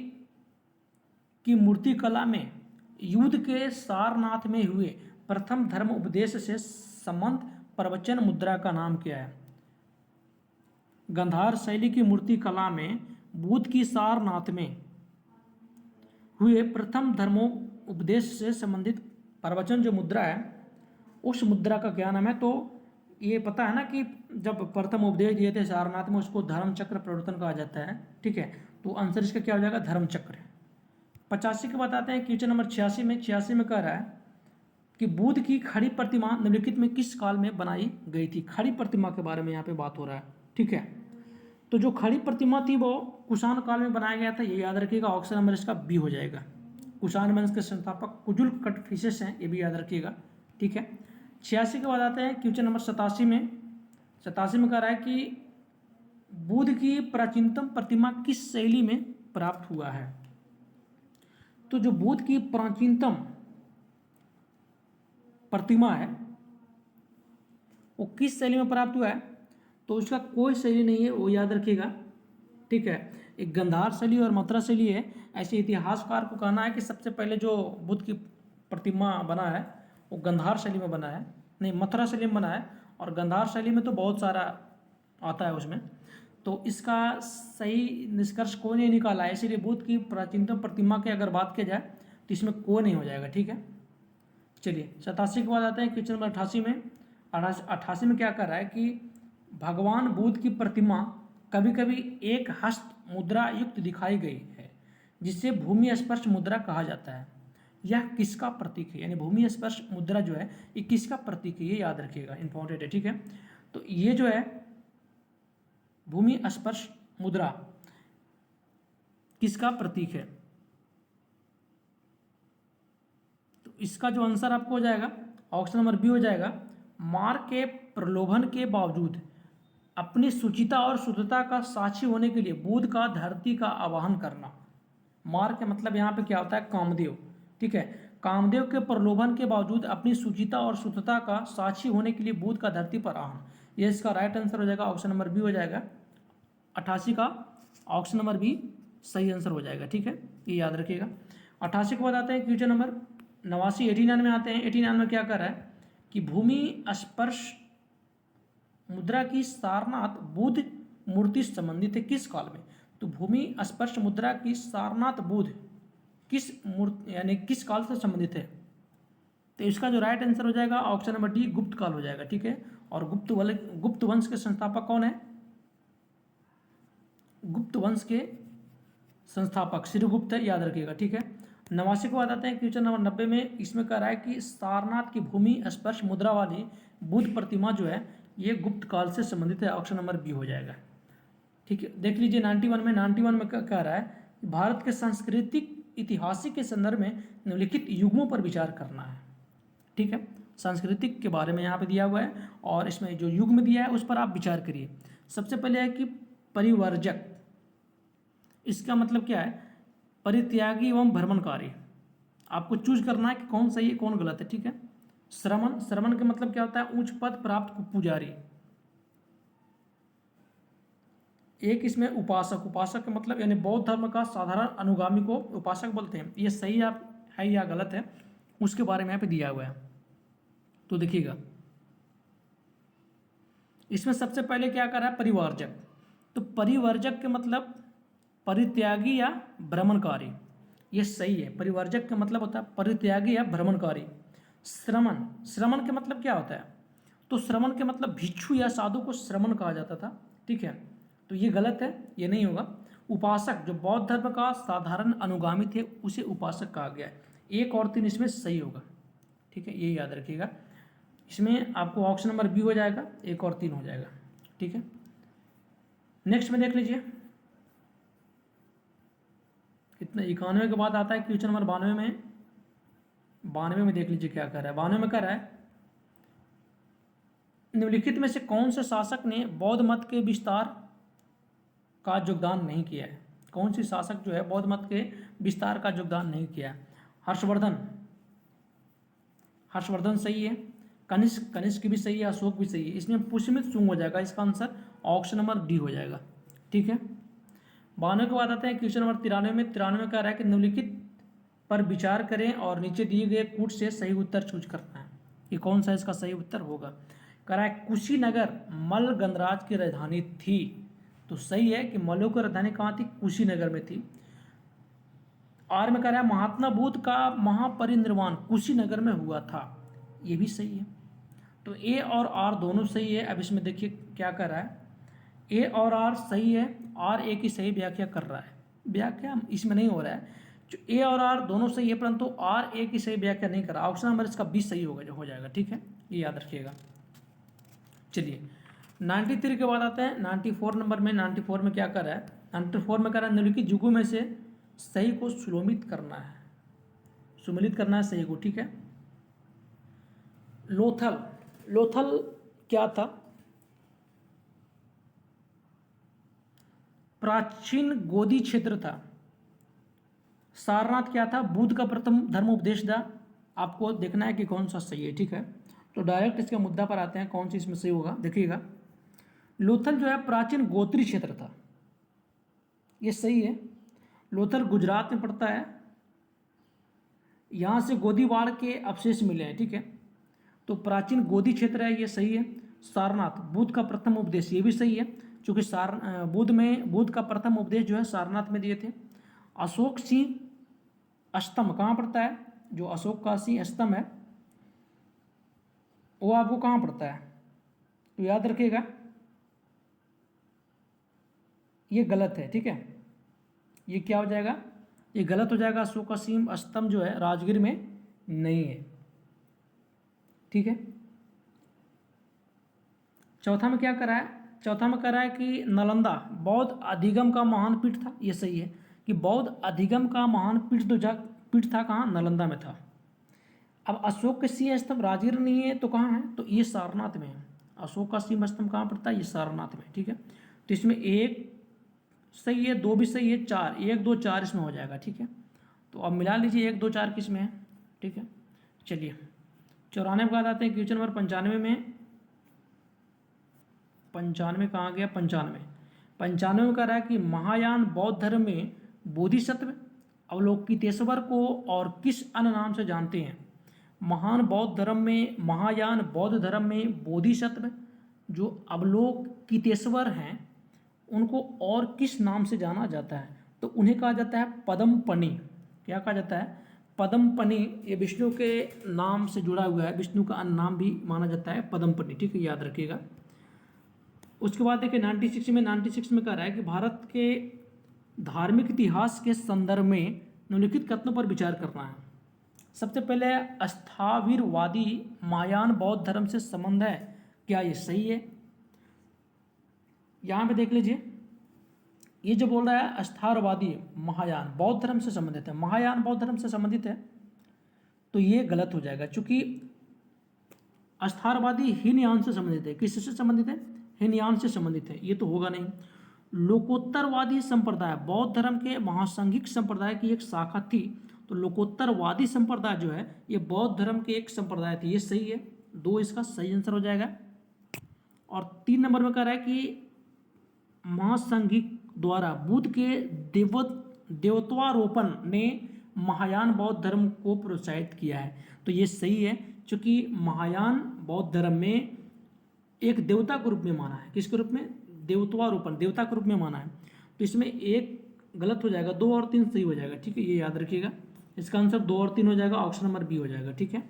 की मूर्ति कला में युद्ध के सारनाथ में हुए प्रथम धर्म उपदेश से संबंध प्रवचन मुद्रा का नाम क्या है? गंधार शैली की मूर्ति कला में बुद्ध की सारनाथ में हुए प्रथम धर्मोपदेश से संबंधित प्रवचन जो मुद्रा है, उस मुद्रा का क्या नाम है? तो ये पता है ना कि जब प्रथम उपदेश दिए थे सारनाथ में, उसको धर्म चक्र प्रवर्तन कहा जाता है, ठीक है। तो आंसर इसका क्या हो जाएगा? धर्म चक्र। 85 के बाद आते हैं क्वेश्चन नंबर 86 में। 86 में कह रहा है कि बुद्ध की खड़ी प्रतिमा निम्नलिखित में किस काल में बनाई गई थी? खड़ी प्रतिमा के बारे में यहाँ पे बात हो रहा है, ठीक है। तो जो खड़ी प्रतिमा थी वो कुषाण काल में बनाया गया था, ये याद रखिएगा, ऑप्शन नंबर इसका बी हो जाएगा। कुषाण वंश के संस्थापक कुजुल कटफिसेस हैं, ये भी याद रखिएगा, ठीक है। 86 के बाद आते हैं क्वेश्चन नंबर 87 में। 87 में कह रहा है कि बुद्ध की प्राचीनतम प्रतिमा किस शैली में प्राप्त हुआ है? तो जो बुद्ध की प्राचीनतम प्रतिमा है वो किस शैली में प्राप्त हुआ है? तो उसका कोई शैली नहीं है, वो याद रखिएगा, ठीक है। एक गंधार शैली और मथुरा शैली है। ऐसे इतिहासकार को कहना है कि सबसे पहले जो बुद्ध की प्रतिमा बना है वो गंधार शैली में बना है, नहीं मथुरा शैली में बना है, और गंधार शैली में तो बहुत सारा आता है उसमें, तो इसका सही निष्कर्ष कोई नहीं निकाला है। इसीलिए बुद्ध की प्राचीनतम प्रतिमा की अगर बात की जाए तो इसमें कोई नहीं हो जाएगा, ठीक है। चलिए 87 के बाद आते हैं क्वेश्चन नंबर 88 में। 88 में क्या कर रहा है कि भगवान बुद्ध की प्रतिमा कभी कभी एक हस्त मुद्रा युक्त दिखाई गई है, जिसे भूमि स्पर्श मुद्रा कहा जाता है। यह किसका प्रतीक है, यानी भूमि स्पर्श मुद्रा जो है ये किसका प्रतीक है, ये याद रखिएगा, इंपॉर्टेंट है, ठीक है। तो ये जो है भूमि स्पर्श मुद्रा किसका प्रतीक है, तो इसका जो आंसर आपको हो जाएगा ऑप्शन नंबर बी हो जाएगा। मार के प्रलोभन के बावजूद अपनी सुचिता और शुद्धता का साक्षी होने के लिए बुध का धरती का आवाहन करना। मार के मतलब यहाँ पे क्या होता है, कामदेव, ठीक है। कामदेव के प्रलोभन के बावजूद अपनी शुचिता और शुद्धता का साक्षी होने के लिए बुध का धरती पर आह्वान, ये इसका राइट आंसर हो जाएगा, ऑप्शन नंबर बी हो जाएगा। 88 का ऑप्शन नंबर बी सही आंसर हो जाएगा, ठीक है, ये याद रखिएगा। 88 के बाद आते हैं क्वेश्चन नंबर 89, 89 में आते हैं। 89 में क्या कर रहा है कि भूमि स्पर्श मुद्रा की सारनाथ बुध मूर्ति से संबंधित है किस काल में, तो भूमि स्पर्श मुद्रा की सारनाथ बुध किस मूर्ति यानी किस काल से संबंधित है, तो इसका जो राइट आंसर हो जाएगा ऑप्शन नंबर डी गुप्त काल हो जाएगा, ठीक है। और गुप्त वंश के संस्थापक कौन है, गुप्त वंश के संस्थापक श्रीगुप्त है, याद रखिएगा, ठीक है। 89 के बाद आते हैं क्वेश्चन नंबर 90 में। इसमें कह रहा है कि सारनाथ की भूमि स्पर्श मुद्रा वाली बुद्ध प्रतिमा जो है ये गुप्त काल से संबंधित है, ऑप्शन नंबर बी हो जाएगा, ठीक है। देख लीजिए 91 में कह रहा है कि भारत के सांस्कृतिक ऐतिहासिक के संदर्भ में निम्नलिखित युग्मों पर विचार करना है, ठीक है। सांस्कृतिक के बारे में यहाँ पे दिया हुआ है और इसमें जो युग्म दिया है उस पर आप विचार करिए। सबसे पहले है कि परिवर्जक, इसका मतलब क्या है, परित्यागी एवं भ्रमणकारी। आपको चूज करना है कि कौन सही है कौन गलत है, ठीक है। श्रमण, श्रमण का मतलब क्या होता है, उच्च पद प्राप्त पुजारी। एक इसमें उपासक, उपासक का मतलब यानी बौद्ध धर्म का साधारण अनुगामी को उपासक बोलते हैं। ये सही आप है या गलत है उसके बारे में यहाँ पे दिया हुआ है, तो देखिएगा इसमें सबसे पहले क्या कर रहा है, परिवर्जक। तो परिवर्जक के मतलब परित्यागी या भ्रमणकारी, ये सही है। परिवर्जक का मतलब होता है परित्यागी या भ्रमणकारी। श्रमण, श्रमण के मतलब क्या होता है, तो श्रमण के मतलब भिक्षु या साधु को श्रमण कहा जाता था, ठीक है, तो ये गलत है, ये नहीं होगा। उपासक, जो बौद्ध धर्म का साधारण अनुगामी थे उसे उपासक कहा गया है। 1 और 3 इसमें सही होगा, ठीक है, ये याद रखिएगा। इसमें आपको ऑप्शन नंबर बी हो जाएगा, 1 और 3 हो जाएगा, ठीक है। नेक्स्ट में देख लीजिए कितना 91 के बाद आता है क्वेश्चन नंबर 92 में। 92 में देख लीजिए क्या कर रहा है, 92 में कर रहा है निम्नलिखित में से कौन से शासक ने बौद्ध मत के विस्तार का योगदान नहीं किया है, कौन सी शासक जो है बौद्ध मत के विस्तार का योगदान नहीं किया है। हर्षवर्धन, हर्षवर्धन सही है। कनिष्क, कनिष्क भी सही है। अशोक भी सही है। इसमें पुष्यमित्र शुंग हो जाएगा, इसका आंसर ऑप्शन नंबर डी हो जाएगा, ठीक है। 92 के बाद आते हैं क्वेश्चन नंबर 93 में। 93 में कह रहा है कि निम्नलिखित पर विचार करें और नीचे दिए गए कूट से सही उत्तर चूज करना है, कि कौन सा इसका सही उत्तर होगा। कह रहा है कुशीनगर मल्ल गणराज की राजधानी थी, तो सही है कि मल्लों की राजधानी कहाँ थी, कुशीनगर में थी। आर में कह रहा है महात्मा बुद्ध का महापरिनिर्वाण कुशीनगर में हुआ था, ये भी सही है। तो ए और आर दोनों सही है। अब इसमें देखिए क्या कर रहा है, ए और आर सही है, आर ए की सही व्याख्या कर रहा है। व्याख्या इसमें नहीं हो रहा है, जो ए और आर दोनों सही है परंतु आर ए की सही व्याख्या नहीं कर रहा। ऑप्शन नंबर इसका 20 सही होगा, जो हो जाएगा, ठीक है, ये याद रखिएगा। चलिए 93 के बाद आते हैं 94 नंबर में। 94 में क्या कर रहा है, 94 में कर रहा है निम्नलिखित युगों में से सही को सुलोमित करना है, सुमिलित करना है सही को, ठीक है। लोथल, लोथल क्या था, प्राचीन गोदी क्षेत्र था। सारनाथ क्या था, बुद्ध का प्रथम धर्म उपदेश था। आपको देखना है कि कौन सा सही है, ठीक है। तो डायरेक्ट इसके मुद्दा पर आते हैं, कौन सी इसमें सही होगा, देखिएगा। लोथल जो है प्राचीन गोत्री क्षेत्र था, ये सही है। लोथल गुजरात में पड़ता है, यहाँ से गोदीवाड़ के अवशेष मिले हैं, ठीक है, तो प्राचीन गोदी क्षेत्र है, ये सही है। सारनाथ बुद्ध का प्रथम उपदेश, ये भी सही है, क्योंकि बुद्ध का प्रथम उपदेश जो है सारनाथ में दिए थे। अशोक सिंह स्तंभ कहाँ पड़ता है, जो अशोक का सिंह स्तंभ है वो आपको कहाँ पड़ता है, तो याद रखिएगा ये गलत है, ठीक है, ये क्या हो जाएगा, ये गलत हो जाएगा। अशोकासीन स्तंभ जो है राजगीर में नहीं है। ठीक है। चौथा में क्या करा है, चौथा में करा है कि नालंदा बौद्ध अधिगम का महान पीठ था। ये सही है कि बौद्ध अधिगम का महान पीठ था कहाँ, नालंदा में था। अब अशोक के सिंह स्तंभ राजगीर नहीं है तो कहाँ है, तो ये सारनाथ में है। अशोक का सिंह स्तंभ कहाँ पड़ता है, ये सारनाथ में। ठीक है। तो इसमें एक सही है, दो भी सही है, चार, एक दो चार इसमें हो जाएगा। ठीक है। तो अब मिला लीजिए एक दो चार किस में है। ठीक है। चलिए 94 के बाद आते हैं क्वेश्चन नंबर 95 में। 95 कहाँ गया, 95 में कह रहा है कि महायान बौद्ध धर्म में बोधिसत्व अवलोकितेश्वर को और किस अन्य नाम से जानते हैं। महान बौद्ध धर्म में, महायान बौद्ध धर्म में बोधिसत्व जो अवलोकितेश्वर हैं उनको और किस नाम से जाना जाता है, तो उन्हें कहा जाता है पद्मपनि। क्या कहा जाता है, पद्मपनि। ये विष्णु के नाम से जुड़ा हुआ है, विष्णु का अन्य नाम भी माना जाता है पद्मपनि। ठीक है, याद रखिएगा। उसके बाद देखिए 96 में कह रहा है कि भारत के धार्मिक इतिहास के संदर्भ में निम्नलिखित कथनों पर विचार करना है। सबसे पहले अस्थाविरवादी महायान बौद्ध धर्म से संबंध है, क्या ये सही है। यहाँ पे देख लीजिए, ये जो बोल रहा है अस्थावरवादी महायान बौद्ध धर्म से संबंधित है, महायान बौद्ध धर्म से संबंधित है, तो ये गलत हो जाएगा। चूंकि अस्थावरवादी हीनयान से संबंधित है। किससे संबंधित है, हीनयान से संबंधित है, ये तो होगा नहीं। लोकोत्तरवादी संप्रदाय बौद्ध धर्म के महासंघिक संप्रदाय की एक शाखा थी, तो लोकोत्तरवादी संप्रदाय जो है ये बौद्ध धर्म के एक संप्रदाय थी। ये सही है, दो इसका सही आंसर हो जाएगा। और 3 नंबर में कह रहा है कि महासंघिक द्वारा बुद्ध के देवत्वारोपण ने महायान बौद्ध धर्म को प्रोत्साहित किया है, तो ये सही है। चूंकि महायान बौद्ध धर्म में एक देवता के रूप में माना है, किसके रूप में, देवत्वारोपण, देवता के रूप में माना है, तो इसमें एक गलत हो जाएगा, 2 और 3 सही हो जाएगा। ठीक है, ये याद रखिएगा। इसका आंसर 2 और 3 हो जाएगा, ऑप्शन नंबर बी हो जाएगा। ठीक है।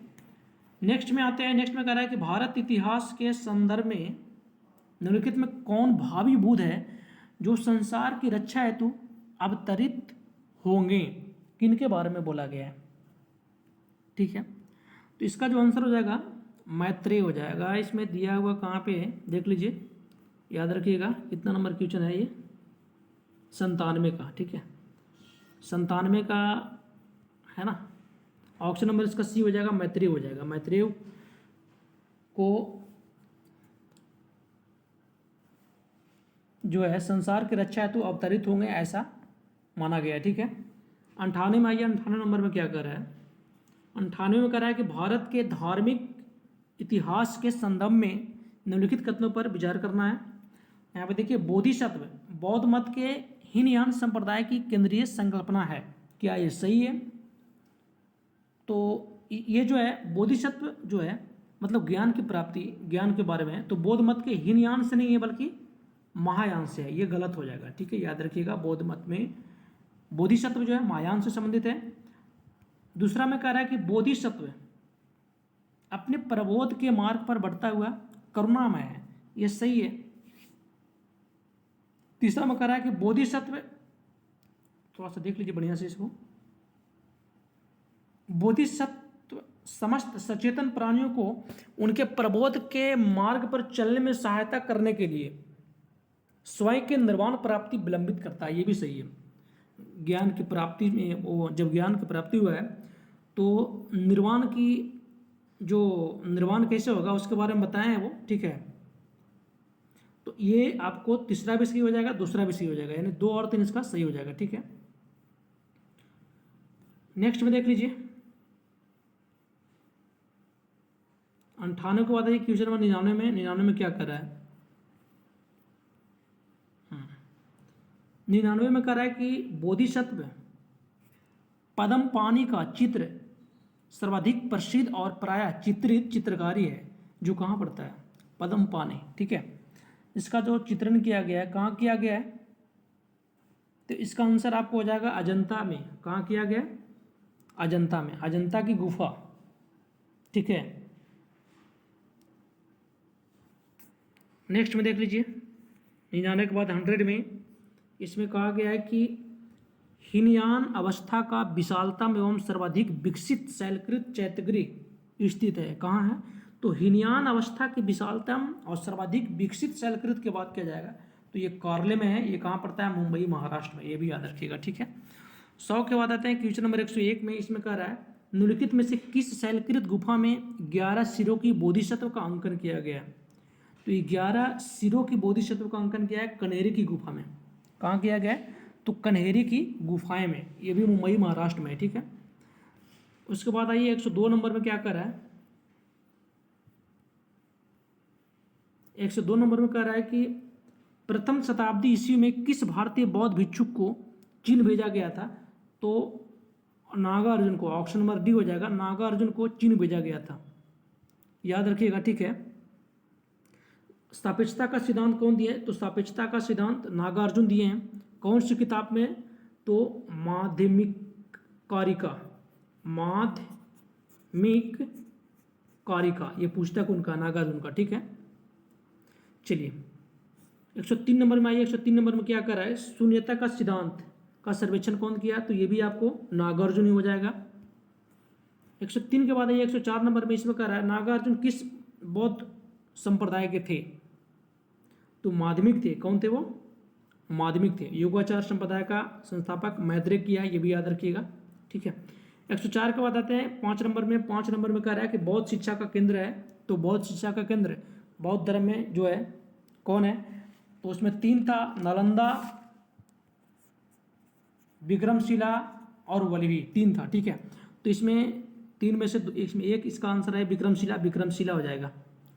नेक्स्ट में आते हैं। नेक्स्ट में कह रहा है कि भारत इतिहास के संदर्भ में निम्नलिखित में कौन भावी बुद्ध है जो संसार की रक्षा हेतु अवतरित होंगे, किनके बारे में बोला गया है। ठीक है, तो इसका जो आंसर हो जाएगा मैत्रेय हो जाएगा। इसमें दिया हुआ कहाँ पे है देख लीजिए, याद रखिएगा। कितना नंबर क्वेश्चन है ये, 97 का। ठीक है, 97 का है ना। ऑप्शन नंबर इसका सी हो जाएगा, मैत्रेय हो जाएगा। मैत्रेय को जो है संसार की रक्षा हेतु अवतरित होंगे ऐसा माना गया। ठीक है। 98 में आइए, 98 नंबर में क्या कर रहा है, 98 में कह रहा है कि भारत के धार्मिक इतिहास के संदर्भ में निम्नलिखित कथनों पर विचार करना है। यहाँ पे देखिए, बोधिसत्व बौद्ध मत के हीनयान संप्रदाय की केंद्रीय संकल्पना है, क्या ये सही है। तो ये जो है बोधिसत्व जो है मतलब ज्ञान की प्राप्ति, ज्ञान के बारे में, तो बौद्ध मत के हीनयान से नहीं है बल्कि महायान से है, ये गलत हो जाएगा। ठीक है, याद रखिएगा। बौद्ध मत में बोधिसत्व जो है महायान से संबंधित है। दूसरा में कह रहा है कि बोधिसत्व अपने प्रबोध के मार्ग पर बढ़ता हुआ करुणामय है, ये सही है। तीसरा में कह रहा है कि बोधिसत्व, थोड़ा सा देख लीजिए बढ़िया से इसको, बोधिसत्व समस्त सचेतन प्राणियों को उनके प्रबोध के मार्ग पर चलने में सहायता करने के लिए स्वयं के निर्वाण प्राप्ति विलंबित करता है, ये भी सही है। ज्ञान की प्राप्ति में वो जब ज्ञान की प्राप्ति हुआ है तो निर्वाण की जो निर्वाण कैसे होगा उसके बारे में बताएं वो। ठीक है, तो ये आपको तीसरा भी सही हो जाएगा, दूसरा भी सही हो जाएगा, यानी 2 और 3 इसका सही हो जाएगा। ठीक है। नेक्स्ट में देख लीजिए 98 के बाद आइए क्वेश्चन नंबर 99 में। 99 में क्या कर रहा है, 99 में कह रहा है कि बोधिसत्व पद्मपाणि का चित्र सर्वाधिक प्रसिद्ध और प्रायः चित्रित चित्रकारी है जो कहाँ पड़ता है, पद्मपाणि। ठीक है, इसका जो चित्रण किया गया है कहाँ किया गया है, तो इसका आंसर आपको हो जाएगा अजंता में। कहाँ किया गया, अजंता में, अजंता की गुफा। ठीक है। नेक्स्ट में देख लीजिए 99 के बाद 100 में, इसमें कहा गया है कि हीनयान अवस्था का विशालतम एवं सर्वाधिक विकसित शैलकृत चैत्यगृह स्थित है। कहाँ है? तो हीनयान अवस्था की विशालतम और सर्वाधिक विकसित शैलकृत की बात किया जाएगा तो ये कार्ले में है। ये कहाँ पड़ता है? मुंबई महाराष्ट्र में। ये भी याद रखिएगा, ठीक है। 100 के बाद आते हैं क्वेश्चन नंबर 101 में। इसमें कह रहा है निम्नलिखित में से किस शैलकृत गुफा में 11 सिरों की बोधिसत्व का अंकन किया गया? तो ये 11 सिरों की बोधिसत्व का अंकन किया है कन्हेरी की गुफा में। कहाँ किया गया है? तो कन्हेरी की गुफाएं में। ये भी मुंबई महाराष्ट्र में है, ठीक है। उसके बाद आइए 102 नंबर में क्या कर रहा है? 102 नंबर में कह रहा है कि प्रथम शताब्दी ईस्वी में किस भारतीय बौद्ध भिक्षुक को चीन भेजा गया था? तो नागार्जुन को। ऑप्शन नंबर डी हो जाएगा, नागार्जुन को चीन भेजा गया था। याद रखिएगा, ठीक है। सापेक्षता का सिद्धांत कौन दिए? तो सापेक्षता का सिद्धांत नागार्जुन दिए हैं। कौन सी किताब में? तो माध्यमिक कारिका। माध्यमिक कारिका, ये पुस्तक उनका नागार्जुन का, ठीक है। चलिए 103 नंबर में आइए। 103 नंबर में क्या कर रहा है? शून्यता का सिद्धांत का सर्वेक्षण कौन किया? तो ये भी आपको नागार्जुन ही हो जाएगा। 103 के बाद आइए 104 नंबर में। इसमें कह रहा है नागार्जुन किस बौद्ध संप्रदाय के थे? तो माध्यमिक थे। कौन थे वो? माध्यमिक थे। योगाचार संप्रदाय का संस्थापक मैत्रेय किया, ये भी याद रखिएगा, ठीक है। 104 के बाद आते हैं 5 नंबर में। 5 नंबर में कह रहा है कि बौद्ध शिक्षा का केंद्र है। तो बौद्ध शिक्षा का केंद्र बौद्ध धर्म में जो है कौन है? तो उसमें 3 था, नालंदा, विक्रमशिला और वल्लभी। 3 था, ठीक है। तो इसमें 3 में से इसमें एक इसका आंसर है विक्रमशिला। विक्रमशिला हो जाएगा,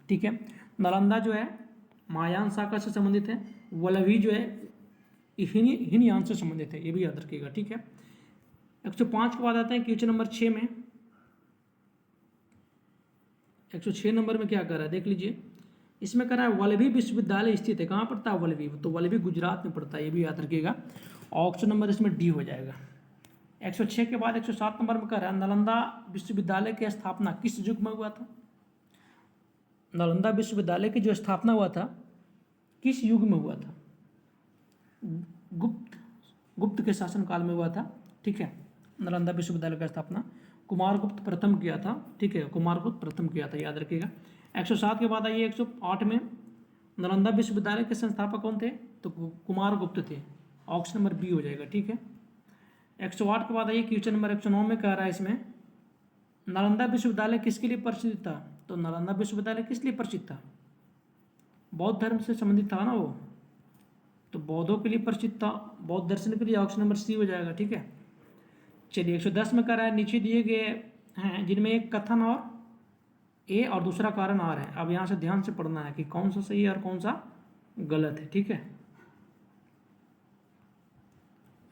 ठीक है। नालंदा जो है महायान शाखा से संबंधित है। वल्लभी जो है हीनयान से संबंधित है, ये भी याद रखिएगा, ठीक है। 105 के बाद आते हैं क्वेश्चन नंबर 6 में। 106 नंबर में क्या कर रहा है देख लीजिए। इसमें कर रहा है वल्लभी विश्वविद्यालय स्थित है। कहाँ पड़ता है वल्लभी? तो वल्लभी गुजरात में पड़ता है, ये भी याद रखिएगा। ऑप्शन नंबर इसमें डी हो जाएगा। 106 के बाद 107 नंबर में कह रहा है नालंदा विश्वविद्यालय की स्थापना किस युग में हुआ था? नालंदा विश्वविद्यालय की जो स्थापना हुआ था किस युग में हुआ था? गुप्त के शासनकाल में हुआ था, ठीक है। नालंदा विश्वविद्यालय की स्थापना कुमारगुप्त प्रथम किया था, ठीक है। कुमारगुप्त प्रथम किया था, याद रखिएगा। 107 के बाद आइए 108 में। नालंदा विश्वविद्यालय के संस्थापक कौन थे? तो कुमारगुप्त थे। ऑप्शन नंबर बी हो जाएगा, ठीक है। 108 के बाद आइए क्वेश्चन नंबर 109 में कह रहा है इसमें नालंदा विश्वविद्यालय किसके लिए प्रसिद्ध था? तो नालंदा विश्वविद्यालय किस लिए प्रसिद्ध था? बौद्ध धर्म से संबंधित था ना वो, तो बौद्धों के लिए प्रसिद्ध था, बौद्ध दर्शन के लिए। ऑप्शन नंबर सी हो जाएगा, ठीक है। चलिए 110 में कह रहा है नीचे दिए गए हैं जिनमें एक कथन और ए और दूसरा कारण आर है। अब यहाँ से ध्यान से पढ़ना है कि कौन सा सही है और कौन सा गलत है, ठीक है।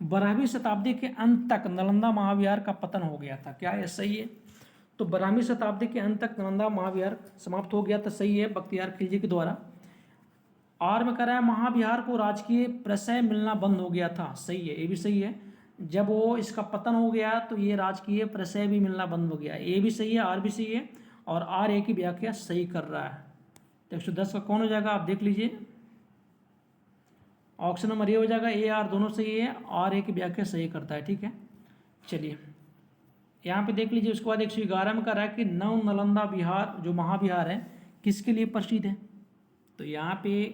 12वीं शताब्दी के अंत तक नालंदा महाविहार का पतन हो गया था। क्या ये सही है? तो 12वीं शताब्दी के अंत तक नालंदा महाविहार समाप्त हो गया था, सही है, बख्तियार खिलजी के द्वारा। आर में कह रहा है महाविहार को राजकीय प्रशय मिलना बंद हो गया था, सही है, ये भी सही है। जब वो इसका पतन हो गया तो ये राजकीय प्रशय भी मिलना बंद हो गया, ये भी सही है, आर भी सही है। और आर ए की व्याख्या सही कर रहा है। तो 110 का कौन हो जाएगा आप देख लीजिए। ऑप्शन नंबर ए हो जाएगा, ए आर दोनों सही है, आर ए की व्याख्या सही करता है, ठीक है। चलिए यहाँ पे देख लीजिए। उसके बाद 111 में कह रहा है कि नव नालंदा विहार जो महाविहार है किसके लिए प्रसिद्ध है? तो यहाँ पे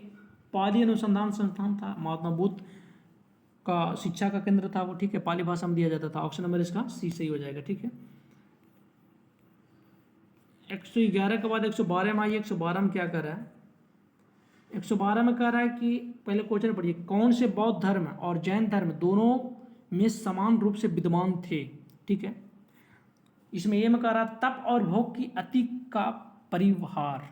पाली अनुसंधान संस्थान था, महात्मा बुद्ध का शिक्षा का केंद्र था वो, ठीक है। पाली भाषा में दिया जाता था। ऑप्शन नंबर इसका सी सही हो जाएगा, ठीक है। 111 के बाद 112 में आइए। 112 में क्या कर रहा है? 112 में कह रहा है कि पहले क्वेश्चन पढ़िए, कौन से बौद्ध धर्म और जैन धर्म दोनों में समान रूप से विद्यमान थे, ठीक है। इसमें ये में कह रहा तप और भोग की अति का परिहार।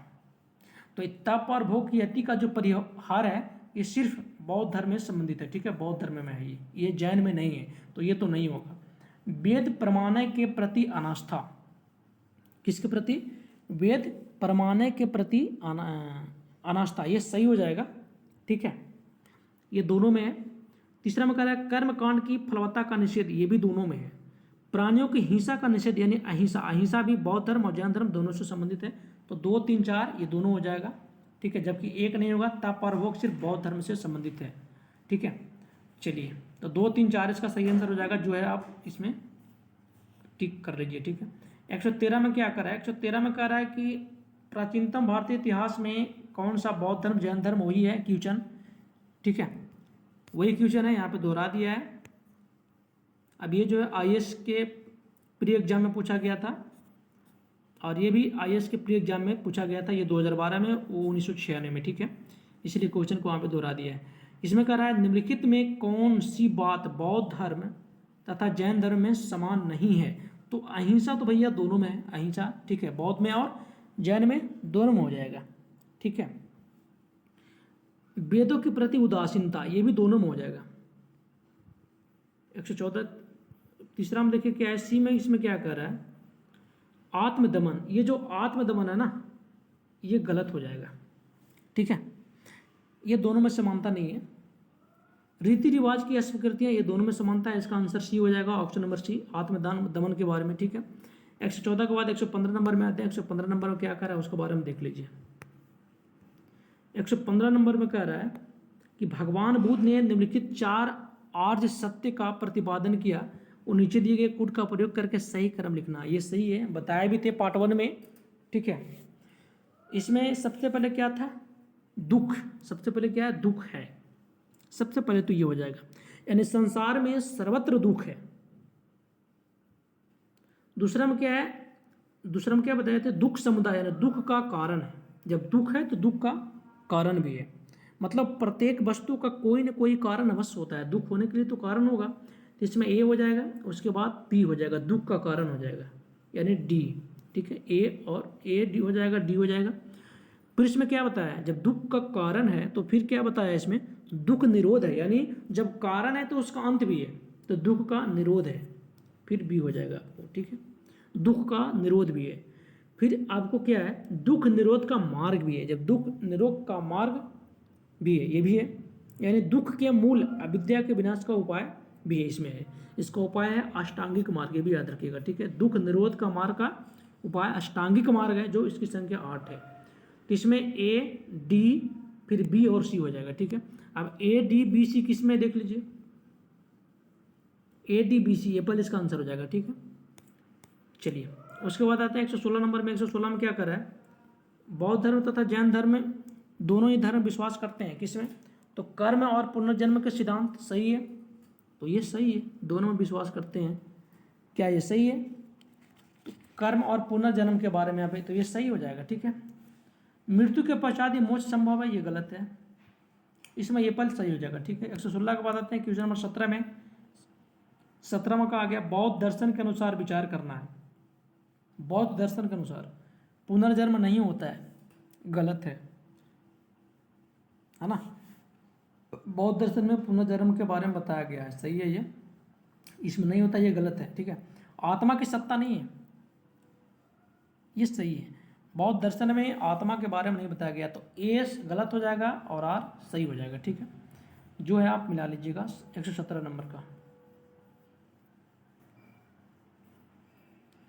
तो ये तप और भोग की अति का जो परिहार है ये सिर्फ बौद्ध धर्म में संबंधित है, ठीक है, बौद्ध धर्म में है ये जैन में नहीं है, तो ये तो नहीं होगा। वेद प्रमाण के प्रति अनास्था, किसके प्रति? वेद प्रमाण के प्रति अनास्था, ये सही हो जाएगा, ठीक है। ये दोनों में है। तीसरा में कह रहा है कर्म कांड की फलवत्ता का निषेध, ये भी दोनों में है। प्राणियों की हिंसा का निषेध यानी अहिंसा, अहिंसा भी बौद्ध धर्म और जैन धर्म दोनों से संबंधित है। तो 2, 3, 4 ये दोनों हो जाएगा, ठीक है। जबकि एक नहीं होगा, तप और भोग सिर्फ बौद्ध धर्म से संबंधित है, ठीक है। चलिए, तो 2, 3, 4 इसका सही आंसर हो जाएगा, जो है आप इसमें टिक कर लीजिए। ठीक है, 113 में क्या कर रहा है, 113 में कह रहा है कि प्राचीनतम भारतीय इतिहास में कौन सा बौद्ध धर्म जैन धर्म, वही है क्वेश्चन। ठीक है, वही क्वेश्चन है, यहाँ पे दोहरा दिया है। अब ये जो है आईएएस के प्री एग्जाम में पूछा गया था, और ये भी आईएएस के प्री एग्जाम में पूछा गया था, ये 2012 में, वो 1996 में। ठीक है, इसलिए क्वेश्चन को वहाँ पे दोहरा दिया है। इसमें कह रहा है निम्नलिखित में कौन सी बात बौद्ध धर्म तथा जैन धर्म में समान नहीं है। तो अहिंसा तो भैया दोनों में है, अहिंसा। ठीक है, बौद्ध में और जैन में, दोनों में हो जाएगा। ठीक है, वेदों के प्रति उदासीनता, ये भी दोनों में हो जाएगा। 114 तीसरा में देखिए क्या है, सी में, इसमें क्या कर रहा है, आत्मदमन। ये जो आत्मदमन है ना, ये गलत हो जाएगा। ठीक है, ये दोनों में समानता नहीं है। रीति रिवाज की अस्वीकृतियाँ, ये दोनों में समानता है। इसका आंसर सी हो जाएगा, ऑप्शन नंबर सी, आत्मदान दमन के बारे में। ठीक है, 114 के बाद 115 नंबर में आते हैं। 115 नंबर में क्या कर रहा है, उसके बारे में देख लीजिए। 115 नंबर में कह रहा है कि भगवान बुद्ध ने निम्नलिखित 4 आर्य सत्य का प्रतिपादन किया, और नीचे दिए गए कूट का प्रयोग करके सही क्रम लिखना। ये सही है, बताया भी थे पार्ट 1 में। ठीक है, इसमें सबसे पहले क्या था, दुख। सबसे पहले क्या है, दुख है। सबसे पहले तो ये हो जाएगा, यानी संसार में सर्वत्र दुख है। दूसरा में क्या है, दूसरा में क्या बताया था, दुख समुदाय, यानी दुख का कारण है। जब दुख है तो दुख का कारण भी है। मतलब प्रत्येक वस्तु का कोई न कोई कारण अवश्य होता है, दुख होने के लिए तो कारण होगा। तो इसमें ए हो जाएगा, उसके बाद पी हो जाएगा, दुख का कारण हो जाएगा, यानी डी। ठीक है, ए और ए डी हो जाएगा, डी हो जाएगा। फिर इसमें क्या बताया, जब दुख का कारण है तो फिर क्या बताया, इसमें दुख निरोध है, यानी जब कारण है तो उसका अंत भी है, तो दुख का निरोध है, फिर बी हो जाएगा आपको। ठीक है, दुख का निरोध भी है। फिर आपको क्या है, दुख निरोध का मार्ग भी है। जब दुख निरोध का मार्ग भी है, ये भी है, यानी दुख के मूल अविद्या के विनाश का उपाय भी है, इसमें है। इसका उपाय है अष्टांगिक मार्ग, ये भी याद रखिएगा। ठीक है, दुख निरोध का मार्ग का उपाय अष्टांगिक मार्ग है, जो इसकी संख्या 8 है। तो इसमें ए डी फिर बी और सी हो जाएगा। ठीक है, अब ए डी बी सी किस में देख लीजिए, ए डी बी सी, ये पहले इसका आंसर हो जाएगा। ठीक है, चलिए उसके बाद आते हैं 116 नंबर में। 116 में क्या कर रहा है, बौद्ध धर्म तथा जैन धर्म में, दोनों ही धर्म विश्वास करते हैं किसमें, तो कर्म और पुनर्जन्म के सिद्धांत। सही है, तो ये सही है, दोनों में विश्वास करते हैं। क्या ये सही है, तो कर्म और पुनर्जन्म के बारे में यहाँ पे, तो ये सही हो जाएगा। ठीक है, मृत्यु के पश्चात ही मोक्ष संभव है, ये गलत है, इसमें ये पल सही हो जाएगा। ठीक है, 116 के बाद आते हैं क्वेश्चन नंबर 17 में। 17 में कहा गया बौद्ध दर्शन के अनुसार विचार करना है। बौद्ध दर्शन के अनुसार पुनर्जन्म नहीं होता है, गलत है ना। बौद्ध दर्शन में पुनर्जन्म के बारे में बताया गया है, सही है, ये इसमें नहीं होता, ये गलत है। ठीक है, आत्मा की सत्ता नहीं है, ये सही है। बौद्ध दर्शन में आत्मा के बारे में नहीं बताया गया, तो ए गलत हो जाएगा और आर सही हो जाएगा। ठीक है, जो है आप मिला लीजिएगा 117 नंबर का।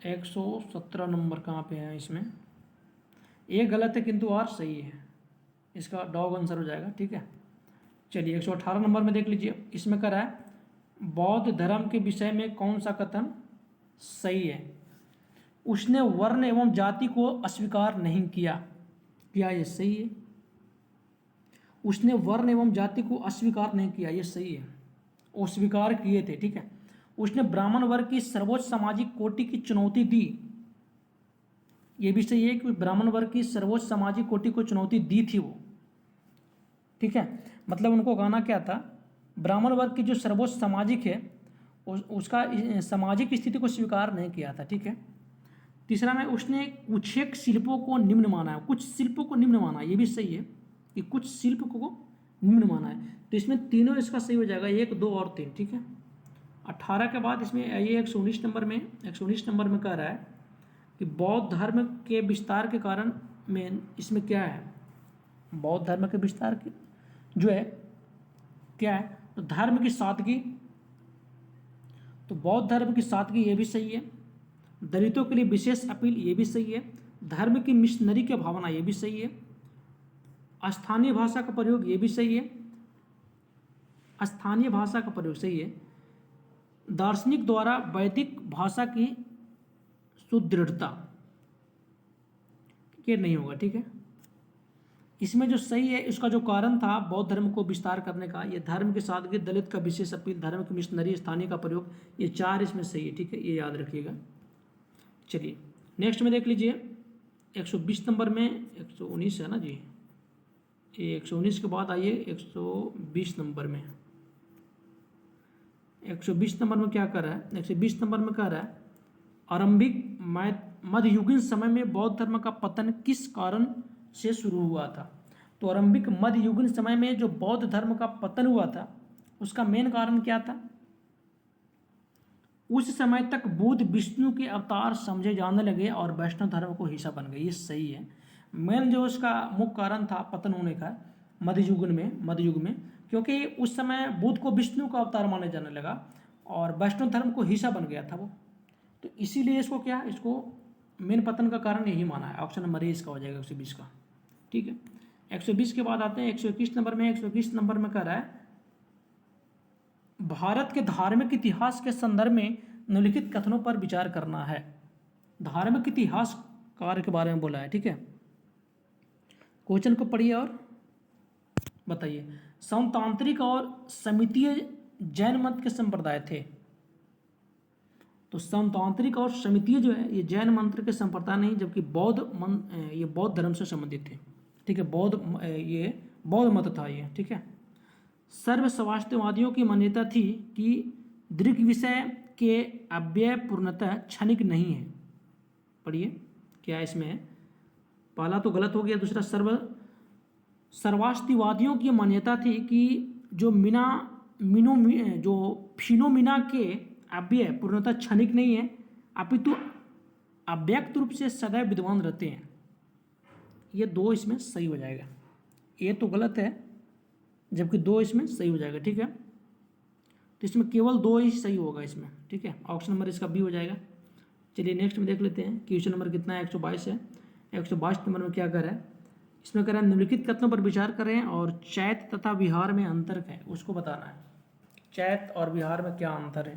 117 नंबर कहाँ पे है, इसमें ए गलत है किंतु आर सही है, इसका डॉग आंसर हो जाएगा। ठीक है, चलिए 118 नंबर में देख लीजिए। इसमें कह रहा है बौद्ध धर्म के विषय में कौन सा कथन सही है, उसने वर्ण एवं जाति को अस्वीकार नहीं किया। क्या ये सही है, उसने वर्ण एवं जाति को अस्वीकार नहीं किया, ये सही है, वो स्वीकार किए थे। ठीक है, उसने ब्राह्मण वर्ग की सर्वोच्च सामाजिक कोटि की चुनौती दी, ये भी सही है कि ब्राह्मण वर्ग की सर्वोच्च सामाजिक कोटि को चुनौती दी थी वो। ठीक है, मतलब उनको कहना क्या था, ब्राह्मण वर्ग की जो सर्वोच्च सामाजिक है उसका सामाजिक स्थिति को स्वीकार नहीं किया था। ठीक है, तीसरा में उसने कुछ एक शिल्पों को निम्न माना है, कुछ शिल्पों को निम्न माना, ये भी सही है कि कुछ शिल्प को निम्न माना है। तो इसमें तीनों इसका सही हो जाएगा, 1, 2 और 3। ठीक है, 18 के बाद इसमें ये 119 नंबर में, 119 नंबर में कह रहा है कि बौद्ध धर्म के विस्तार के कारण में, इसमें क्या है, बौद्ध धर्म के विस्तार की जो है क्या है, तो धर्म की सादगी, तो बौद्ध धर्म की सादगी ये भी सही है। दलितों के लिए विशेष अपील, ये भी सही है। धर्म की मिशनरी की भावना, ये भी सही है। स्थानीय भाषा का प्रयोग, ये भी सही है। स्थानीय भाषा का प्रयोग, सही है। दार्शनिक द्वारा वैदिक भाषा की सुदृढ़ता, ये नहीं होगा, ठीक है। इसमें जो सही है, इसका जो कारण था बौद्ध धर्म को विस्तार करने का, ये धर्म के सादगी, दलित का विशेष अपील, धर्म की मिशनरी, स्थानीय का प्रयोग, ये 4 इसमें सही है, ठीक है, ये याद रखिएगा। चलिए नेक्स्ट में देख लीजिए 120 नंबर में, 119 है ना जी, ये 119 के बाद आइए 120 नंबर में। 120 नंबर में क्या कर रहा है, 120 नंबर में कह रहा है आरंभिक मध्ययुगीन समय में बौद्ध धर्म का पतन किस कारण से शुरू हुआ था। तो आरंभिक मध्ययुगीन समय में जो बौद्ध धर्म का पतन हुआ था, उसका मेन कारण क्या था। उस समय तक बुद्ध विष्णु के अवतार समझे जाने लगे और वैष्णव धर्म को हिस्सा बन गए, ये सही है। मेन जो उसका मुख्य कारण था पतन होने का मध्ययुग में, क्योंकि उस समय बुद्ध को विष्णु का अवतार माने जाने लगा और वैष्णव धर्म को हिस्सा बन गया था वो, तो इसीलिए इसको मेन पतन का कारण यही माना है। ऑप्शन नंबर ए इसका हो जाएगा 120 का, ठीक है। 120 के बाद आते हैं 121 नंबर में। 121 नंबर में कह रहा है भारत के धार्मिक इतिहास के संदर्भ में निम्नलिखित कथनों पर विचार करना है। धार्मिक इतिहास कार्य के बारे में बोला है, ठीक है। क्वेश्चन को पढ़िए और बताइए। समतांत्रिक और समितीय जैन मत के संप्रदाय थे। तो समतांत्रिक और समितीय जो है ये जैन मंत्र के संप्रदाय नहीं, जबकि ये बौद्ध धर्म से संबंधित थे, ठीक है। ये बौद्ध मत था ये, ठीक है। सर्वस्वास्थ्यवादियों की मान्यता थी कि दृग् विषय के अव्यय पूर्णतः क्षणिक नहीं है। पढ़िए क्या इसमें है, पहला तो गलत हो गया, दूसरा सर्वास्तिवादियों की मान्यता थी कि जो फिनोमिना के अव्यय पूर्णतः क्षणिक नहीं है, अपितु अव्यक्त रूप से सदैव विद्यमान रहते हैं। ये 2 इसमें सही हो जाएगा, ये तो गलत है जबकि 2 इसमें सही हो जाएगा, ठीक है। तो इसमें केवल 2 ही सही होगा इसमें, ठीक है। ऑप्शन नंबर इसका बी हो जाएगा। चलिए नेक्स्ट में देख लेते हैं। क्वेश्चन नंबर कितना है, 122 है। 122 नंबर में क्या कर रहा है, इसमें कह रहा है निम्नलिखित कथनों पर विचार करें और चैत तथा विहार में अंतर है उसको बताना है। चैत और विहार में क्या अंतर है।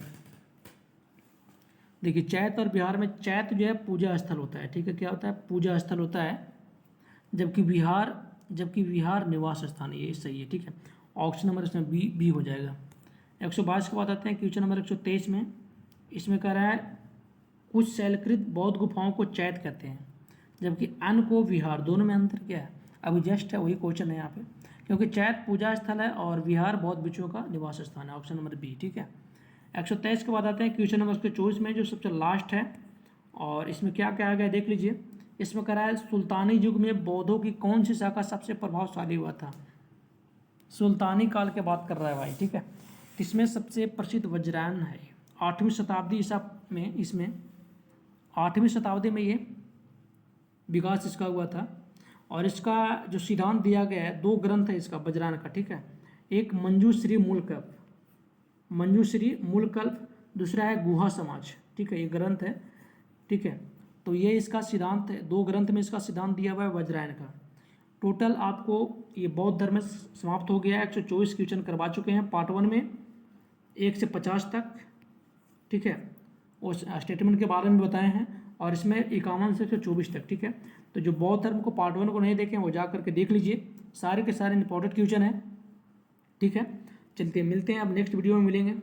देखिए चैत और विहार में, चैत जो है पूजा स्थल होता है, ठीक है, क्या होता है, पूजा स्थल होता है, जबकि विहार निवास स्थान है, ये सही है, ठीक है। ऑप्शन नंबर इसमें बी हो जाएगा। 122 के बाद आते हैं क्वेश्चन नंबर 123 में। इसमें कह रहा है कुछ शैलकृत बौद्ध गुफाओं को चैत कहते हैं, जबकि अन्य को विहार, दोनों में अंतर क्या है। अभी जस्ट है वही क्वेश्चन है यहाँ पे, क्योंकि चैत पूजा स्थल है और विहार बौद्ध भिक्षुओं का निवास स्थान है। ऑप्शन नंबर बी, ठीक है। 123 के बाद आते हैं क्वेश्चन नंबर 24 में, जो सबसे लास्ट है, और इसमें क्या क्या आ गया देख लीजिए। इसमें कह रहा है सुल्तानी युग में बौद्धों की कौन सी शाखा सबसे प्रभावशाली हुआ था। सुल्तानी काल के बात कर रहा है भाई, ठीक है। इसमें सबसे प्रसिद्ध वज्रायन है। 8वीं शताब्दी ईसा में, इसमें 8वीं शताब्दी में ये विकास इसका हुआ था, और इसका जो सिद्धांत दिया गया है, 2 ग्रंथ है इसका वज्रायन का, ठीक है। एक मंजूश्री मूलकल्प, दूसरा है गुहा समाज, ठीक है, ये ग्रंथ है, ठीक है। तो ये इसका सिद्धांत है, 2 ग्रंथ में इसका सिद्धांत दिया हुआ है वज्रायन का। टोटल आपको ये बौद्ध धर्म में समाप्त हो गया है। 124 क्वेश्चन करवा चुके हैं पार्ट 1 में, 1 से 50 तक, ठीक है। उस स्टेटमेंट के बारे में बताए हैं, और इसमें 51 से 124 तक, ठीक है। तो जो बौद्ध धर्म को पार्ट 1 को नहीं देखें वो जा करके देख लीजिए, सारे के सारे इंपॉर्टेंट क्वेश्चन हैं, ठीक है। चलते मिलते हैं अब नेक्स्ट वीडियो में मिलेंगे।